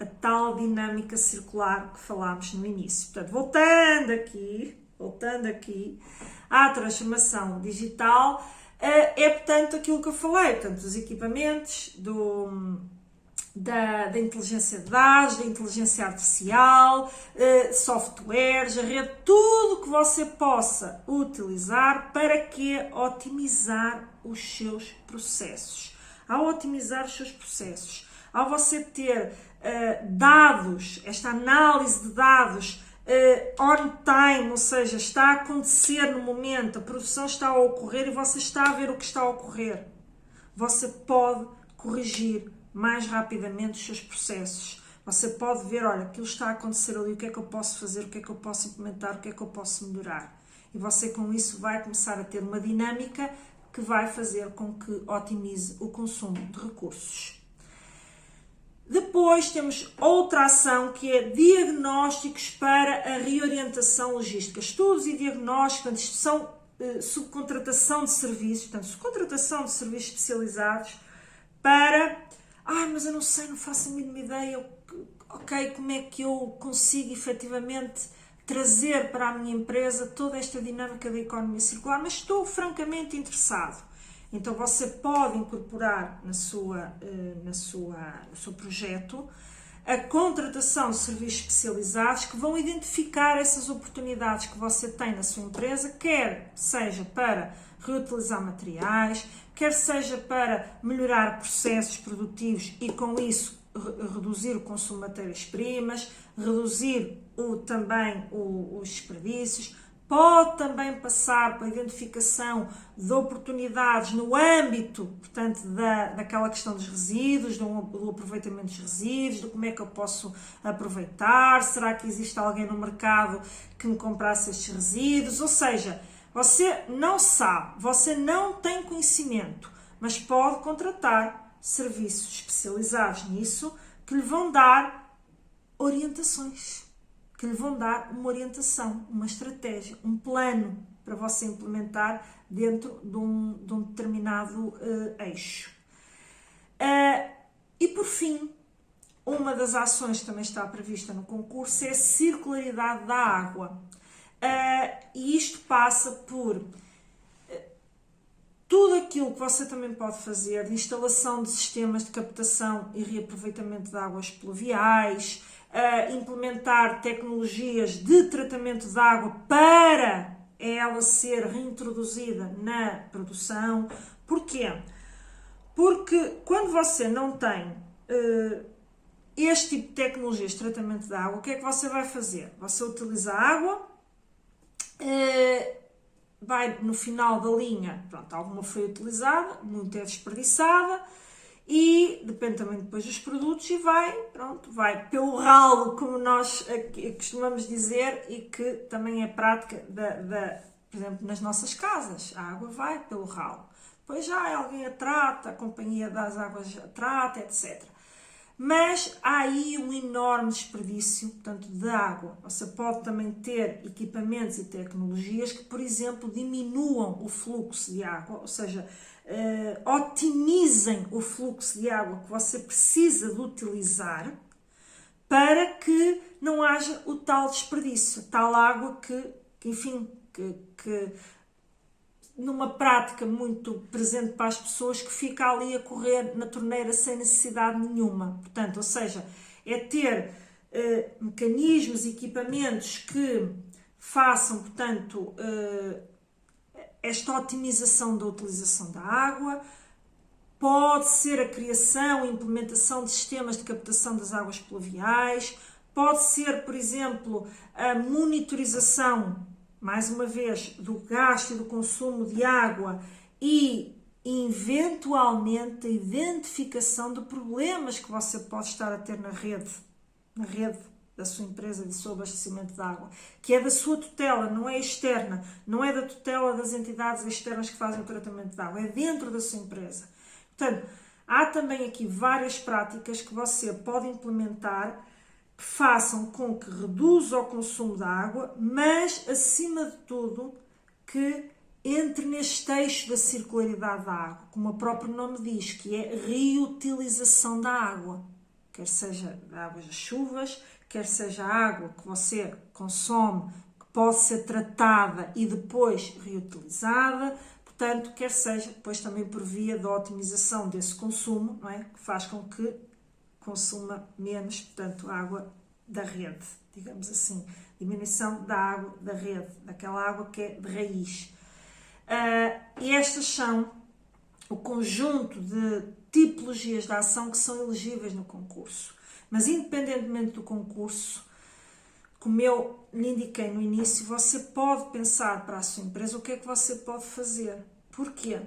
a tal dinâmica circular que falámos no início. Portanto, voltando aqui à transformação digital, portanto, aquilo que eu falei, portanto, os equipamentos da inteligência de dados, da inteligência artificial, softwares, a rede, tudo que você possa utilizar para que otimizar os seus processos. Ao otimizar os seus processos, ao você ter dados, esta análise de dados on time, ou seja, está a acontecer no momento, a produção está a ocorrer e você está a ver o que está a ocorrer, você pode corrigir mais rapidamente os seus processos. Você pode ver, olha, aquilo está a acontecer ali, o que é que eu posso fazer, o que é que eu posso implementar, o que é que eu posso melhorar. E você com isso vai começar a ter uma dinâmica que vai fazer com que otimize o consumo de recursos. Depois temos outra ação que é diagnósticos para a reorientação logística. Estudos e diagnósticos, portanto, isto são subcontratação de serviços, portanto, subcontratação de serviços especializados para... mas eu não sei, não faço a mínima ideia, ok, como é que eu consigo efetivamente trazer para a minha empresa toda esta dinâmica da economia circular, mas estou francamente interessado. Então você pode incorporar no seu projeto a contratação de serviços especializados que vão identificar essas oportunidades que você tem na sua empresa, quer seja para reutilizar materiais, quer seja para melhorar processos produtivos e com isso reduzir o consumo de matérias-primas, reduzir também os desperdícios. Pode também passar pela identificação de oportunidades no âmbito, portanto, daquela questão dos resíduos, do aproveitamento dos resíduos, de como é que eu posso aproveitar, será que existe alguém no mercado que me comprasse estes resíduos, ou seja, você não sabe, você não tem conhecimento, mas pode contratar serviços especializados nisso que lhe vão dar orientações, que lhe vão dar uma orientação, uma estratégia, um plano para você implementar dentro de um determinado eixo. E por fim, uma das ações que também está prevista no concurso é a circularidade da água. E isto passa por tudo aquilo que você também pode fazer de instalação de sistemas de captação e reaproveitamento de águas pluviais, implementar tecnologias de tratamento de água para ela ser reintroduzida na produção. Porquê? Porque quando você não tem este tipo de tecnologias de tratamento de água, o que é que você vai fazer? Você utiliza a água, vai no final da linha, pronto, alguma foi utilizada, muita é desperdiçada, e depende também depois dos produtos e vai pelo ralo, como nós costumamos dizer, e que também é prática, por exemplo, nas nossas casas, a água vai pelo ralo. Depois já alguém a trata, a companhia das águas a trata, etc. Mas há aí um enorme desperdício, portanto, de água. Você pode também ter equipamentos e tecnologias que, por exemplo, diminuam o fluxo de água, ou seja, otimizem o fluxo de água que você precisa de utilizar para que não haja o tal desperdício, tal água que numa prática muito presente para as pessoas, que fica ali a correr na torneira sem necessidade nenhuma. Portanto, ou seja, é ter mecanismos, equipamentos que façam, portanto, esta otimização da utilização da água. Pode ser a criação e implementação de sistemas de captação das águas pluviais, pode ser, por exemplo, a monitorização, mais uma vez, do gasto e do consumo de água e, eventualmente, a identificação de problemas que você pode estar a ter na rede da sua empresa de seu abastecimento de água, que é da sua tutela, não é externa, não é da tutela das entidades externas que fazem o tratamento de água, é dentro da sua empresa. Portanto, há também aqui várias práticas que você pode implementar que façam com que reduza o consumo de água, mas, acima de tudo, que entre neste eixo da circularidade da água, como o próprio nome diz, que é reutilização da água. Quer seja a água das chuvas, quer seja a água que você consome, que pode ser tratada e depois reutilizada, portanto, quer seja depois também por via da otimização desse consumo, não é? Que faz com que consuma menos, portanto, água da rede, digamos assim, diminuição da água da rede, daquela água que é de raiz. E estas são o conjunto de tipologias de ação que são elegíveis no concurso. Mas, independentemente do concurso, como eu lhe indiquei no início, você pode pensar para a sua empresa o que é que você pode fazer. Porquê?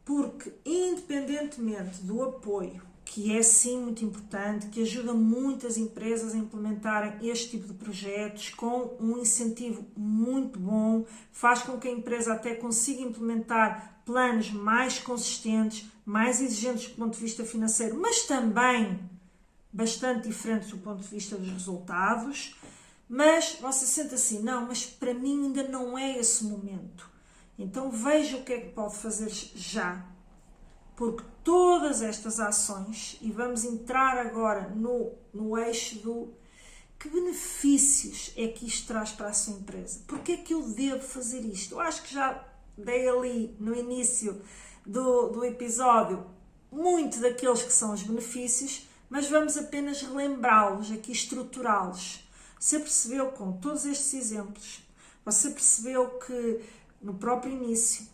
Porque, independentemente do apoio, que é sim muito importante, que ajuda muitas empresas a implementarem este tipo de projetos com um incentivo muito bom, faz com que a empresa até consiga implementar planos mais consistentes, mais exigentes do ponto de vista financeiro, mas também bastante diferentes do ponto de vista dos resultados. Mas você sente assim, não, mas para mim ainda não é esse momento. Então veja o que é que pode fazer já, porque todas estas ações, e vamos entrar agora no eixo do que benefícios é que isto traz para a sua empresa. Porque é que eu devo fazer isto? Eu acho que já dei ali no início do episódio muito daqueles que são os benefícios, mas vamos apenas relembrá-los, aqui estruturá-los. Você percebeu com todos estes exemplos, você percebeu que no próprio início,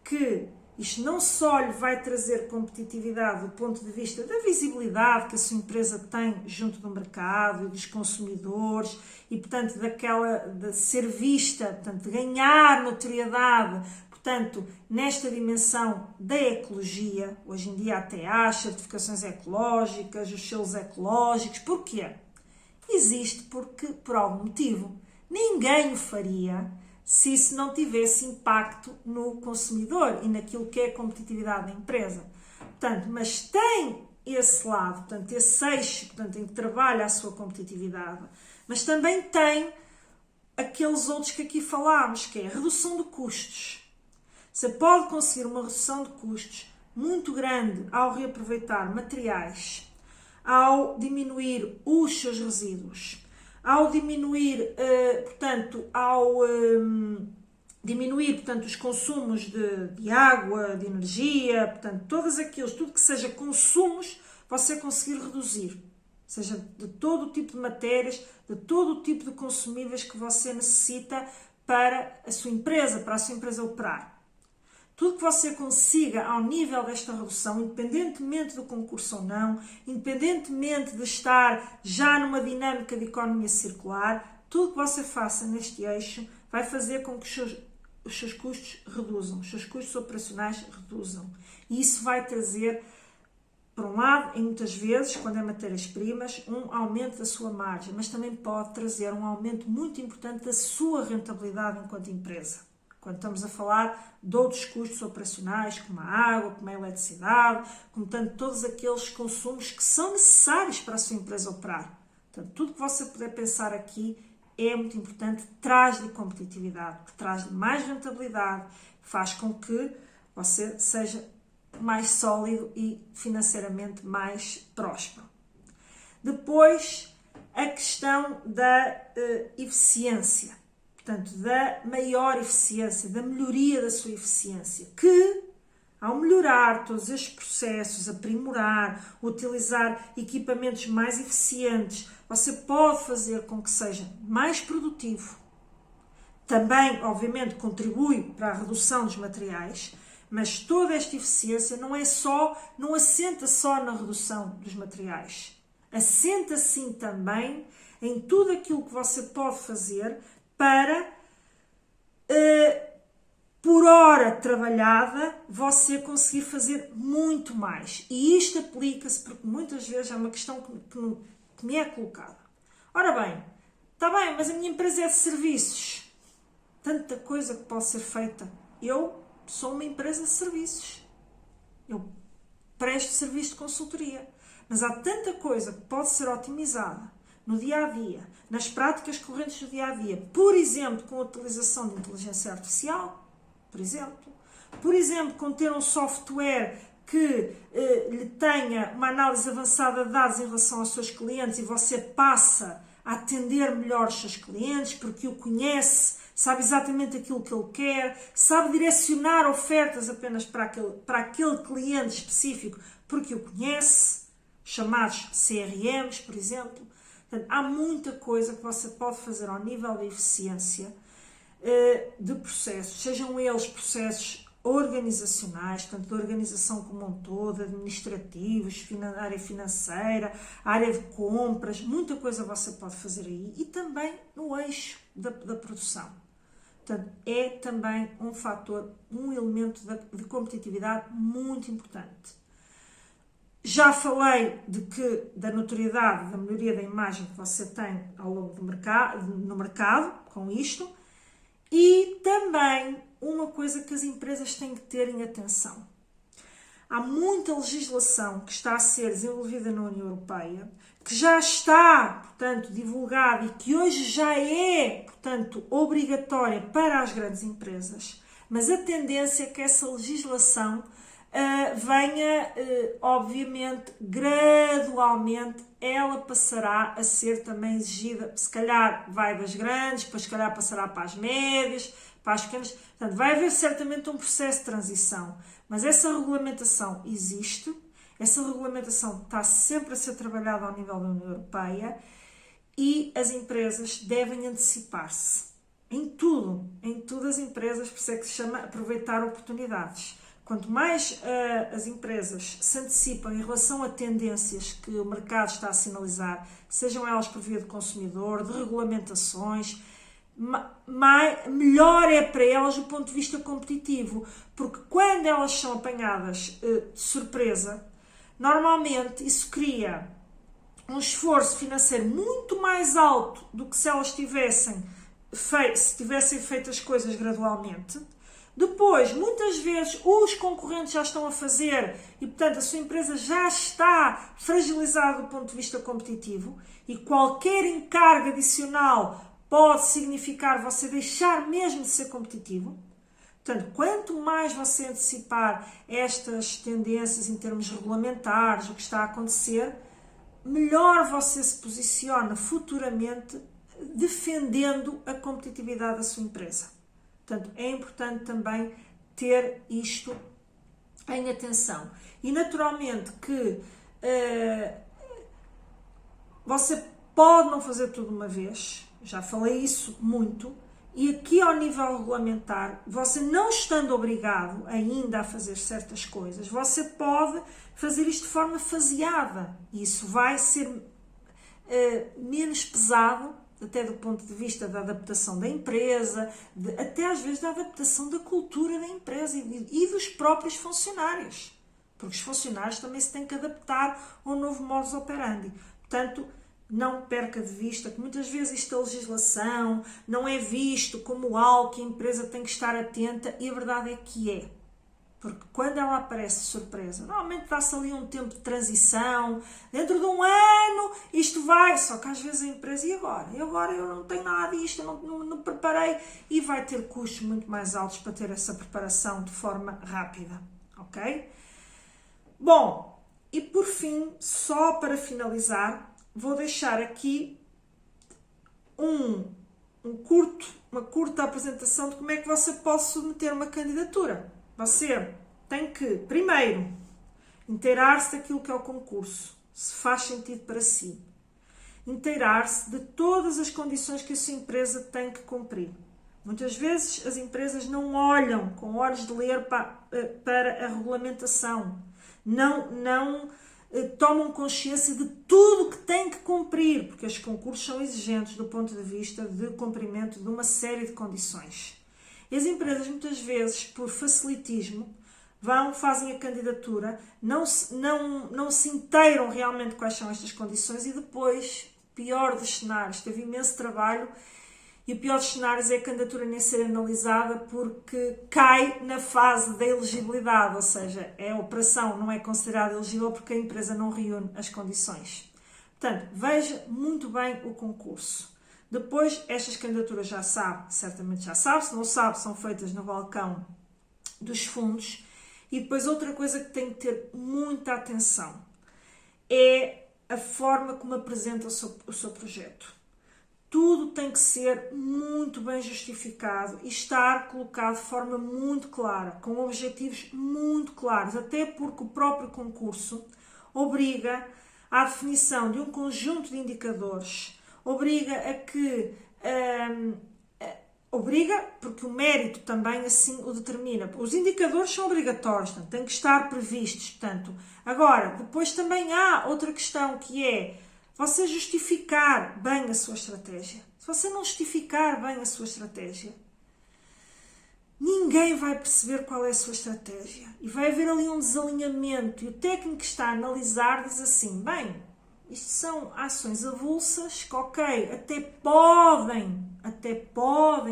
que isto não só lhe vai trazer competitividade do ponto de vista da visibilidade que a sua empresa tem junto do mercado e dos consumidores e, portanto, de ser vista, portanto, de ganhar notoriedade, portanto, nesta dimensão da ecologia. Hoje em dia até há as certificações ecológicas, os selos ecológicos. Porquê? Existe porque, por algum motivo, ninguém o faria se isso não tivesse impacto no consumidor e naquilo que é a competitividade da empresa. Portanto, mas tem esse lado, portanto, esse eixo, portanto, em que trabalha a sua competitividade, mas também tem aqueles outros que aqui falámos, que é a redução de custos. Você pode conseguir uma redução de custos muito grande ao reaproveitar materiais, ao diminuir os seus resíduos, ao diminuir, portanto, os consumos de água, de energia, portanto, tudo que seja consumos, você conseguir reduzir. Seja de todo o tipo de matérias, de todo o tipo de consumíveis que você necessita para a sua empresa operar. Tudo que você consiga ao nível desta redução, independentemente do concurso ou não, independentemente de estar já numa dinâmica de economia circular, tudo que você faça neste eixo vai fazer com que os seus custos reduzam, os seus custos operacionais reduzam. E isso vai trazer, por um lado, e muitas vezes, quando é matérias-primas, um aumento da sua margem, mas também pode trazer um aumento muito importante da sua rentabilidade enquanto empresa. Quando estamos a falar de outros custos operacionais, como a água, como a eletricidade, como tanto todos aqueles consumos que são necessários para a sua empresa operar. Portanto, tudo que você puder pensar aqui é muito importante, traz-lhe competitividade, traz-lhe mais rentabilidade, faz com que você seja mais sólido e financeiramente mais próspero. Depois, a questão da eficiência. Portanto, da maior eficiência, da melhoria da sua eficiência, que, ao melhorar todos estes processos, aprimorar, utilizar equipamentos mais eficientes, você pode fazer com que seja mais produtivo. Também, obviamente, contribui para a redução dos materiais, mas toda esta eficiência não assenta só na redução dos materiais. assente assim também em tudo aquilo que você pode fazer para, por hora trabalhada, você conseguir fazer muito mais. E isto aplica-se porque muitas vezes é uma questão que me é colocada. Ora bem, está bem, mas a minha empresa é de serviços. Tanta coisa que pode ser feita. Eu sou uma empresa de serviços. Eu presto serviço de consultoria. Mas há tanta coisa que pode ser otimizada no dia-a-dia, nas práticas correntes do dia-a-dia. Por exemplo, com a utilização de inteligência artificial, por exemplo, com ter um software que lhe tenha uma análise avançada de dados em relação aos seus clientes e você passa a atender melhor os seus clientes porque o conhece, sabe exatamente aquilo que ele quer, sabe direcionar ofertas apenas para aquele cliente específico porque o conhece, chamados CRMs, por exemplo. Portanto, há muita coisa que você pode fazer ao nível de eficiência de processos, sejam eles processos organizacionais, tanto da organização como um todo, administrativos, área financeira, área de compras, muita coisa você pode fazer aí e também no eixo da produção. Portanto, é também um fator, um elemento de competitividade muito importante. Já falei da notoriedade, da melhoria da imagem que você tem ao longo no mercado com isto. E também uma coisa que as empresas têm que ter em atenção. Há muita legislação que está a ser desenvolvida na União Europeia, que já está, portanto, divulgada e que hoje já é, portanto, obrigatória para as grandes empresas, mas a tendência é que essa legislação venha, obviamente, gradualmente, ela passará a ser também exigida, se calhar vai das grandes, depois se calhar passará para as médias, para as pequenas, portanto vai haver certamente um processo de transição, mas essa regulamentação existe, essa regulamentação está sempre a ser trabalhada ao nível da União Europeia e as empresas devem antecipar-se em tudo as empresas, por isso é que se chama aproveitar oportunidades. Quanto mais as empresas se antecipam em relação a tendências que o mercado está a sinalizar, sejam elas por via de consumidor, de regulamentações, melhor é para elas do ponto de vista competitivo, porque quando elas são apanhadas de surpresa, normalmente isso cria um esforço financeiro muito mais alto do que se elas tivessem feito as coisas gradualmente. Depois, muitas vezes, os concorrentes já estão a fazer e, portanto, a sua empresa já está fragilizada do ponto de vista competitivo e qualquer encargo adicional pode significar você deixar mesmo de ser competitivo. Portanto, quanto mais você antecipar estas tendências em termos regulamentares, o que está a acontecer, melhor você se posiciona futuramente defendendo a competitividade da sua empresa. Portanto, é importante também ter isto em atenção. E naturalmente que você pode não fazer tudo de uma vez, já falei isso muito, e aqui ao nível regulamentar, você não estando obrigado ainda a fazer certas coisas, você pode fazer isto de forma faseada. E isso vai ser menos pesado, até do ponto de vista da adaptação da empresa, até às vezes da adaptação da cultura da empresa e dos próprios funcionários. Porque os funcionários também se têm que adaptar ao novo modus operandi. Portanto, não perca de vista que muitas vezes esta legislação não é visto como algo que a empresa tem que estar atenta e a verdade é que é. Porque quando ela aparece de surpresa, normalmente dá-se ali um tempo de transição, dentro de um ano isto vai, só que às vezes a empresa, e agora? Eu não tenho nada disto, eu não preparei, e vai ter custos muito mais altos para ter essa preparação de forma rápida, ok? Bom, e por fim, só para finalizar, vou deixar aqui uma curta apresentação de como é que você pode submeter uma candidatura. Você tem que, primeiro, inteirar-se daquilo que é o concurso, se faz sentido para si. Inteirar-se de todas as condições que a sua empresa tem que cumprir. Muitas vezes as empresas não olham com olhos de ler para a regulamentação, não tomam consciência de tudo que têm que cumprir, porque os concursos são exigentes do ponto de vista de cumprimento de uma série de condições. E as empresas, muitas vezes, por facilitismo, fazem a candidatura, não se inteiram realmente quais são estas condições e depois, pior dos cenários, teve imenso trabalho e o pior dos cenários é a candidatura nem ser analisada porque cai na fase da elegibilidade, ou seja, a operação não é considerada elegível porque a empresa não reúne as condições. Portanto, veja muito bem o concurso. Depois, estas candidaturas já sabe, certamente já sabe, se não sabe, são feitas no balcão dos fundos. E depois outra coisa que tem que ter muita atenção é a forma como apresenta o seu projeto. Tudo tem que ser muito bem justificado e estar colocado de forma muito clara, com objetivos muito claros, até porque o próprio concurso obriga à definição de um conjunto de indicadores, obriga a que... Obriga, porque o mérito também assim o determina. Os indicadores são obrigatórios, portanto, têm que estar previstos. Portanto, agora, depois também há outra questão que é você justificar bem a sua estratégia. Se você não justificar bem a sua estratégia, ninguém vai perceber qual é a sua estratégia. E vai haver ali um desalinhamento. E o técnico que está a analisar diz assim, bem, isto são ações avulsas que, ok, até podem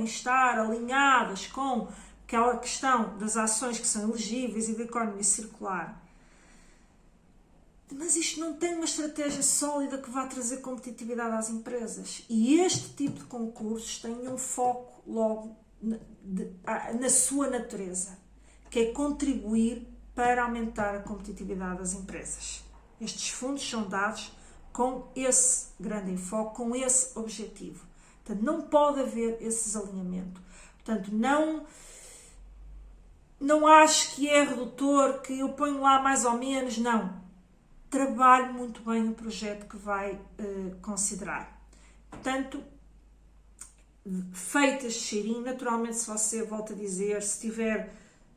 estar alinhadas com aquela questão das ações que são elegíveis e da economia circular. Mas isto não tem uma estratégia sólida que vá trazer competitividade às empresas. E este tipo de concursos tem um foco logo na sua natureza, que é contribuir para aumentar a competitividade das empresas. Estes fundos são dados com esse grande enfoque, com esse objetivo. Portanto, não pode haver esse desalinhamento. Portanto, não acho que é redutor, que eu ponho lá mais ou menos, não. Trabalhe muito bem o projeto que vai considerar. Portanto, feito este cheirinho, naturalmente, se você, volta a dizer, se tiver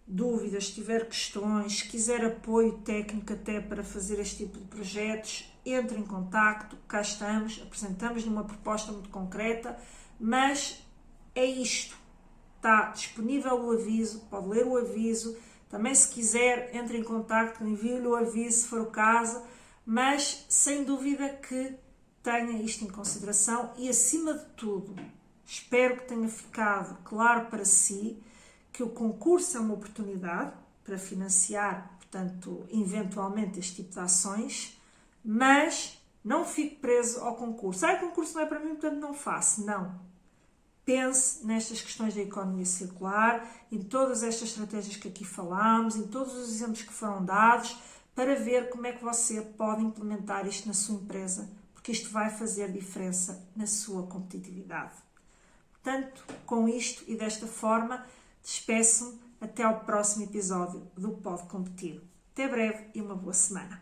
dúvidas, se tiver questões, se quiser apoio técnico até para fazer este tipo de projetos, entre em contacto, cá estamos, apresentamos-lhe uma proposta muito concreta, mas é isto, está disponível o aviso, pode ler o aviso, também se quiser entre em contacto, envie-lhe o aviso se for o caso, mas sem dúvida que tenha isto em consideração e acima de tudo, espero que tenha ficado claro para si que o concurso é uma oportunidade para financiar, portanto, eventualmente este tipo de ações, mas não fique preso ao concurso. O concurso não é para mim, portanto não faço. Não. Pense nestas questões da economia circular, em todas estas estratégias que aqui falámos, em todos os exemplos que foram dados, para ver como é que você pode implementar isto na sua empresa, porque isto vai fazer diferença na sua competitividade. Portanto, com isto e desta forma, despeço-me até ao próximo episódio do Pode Competir. Até breve e uma boa semana.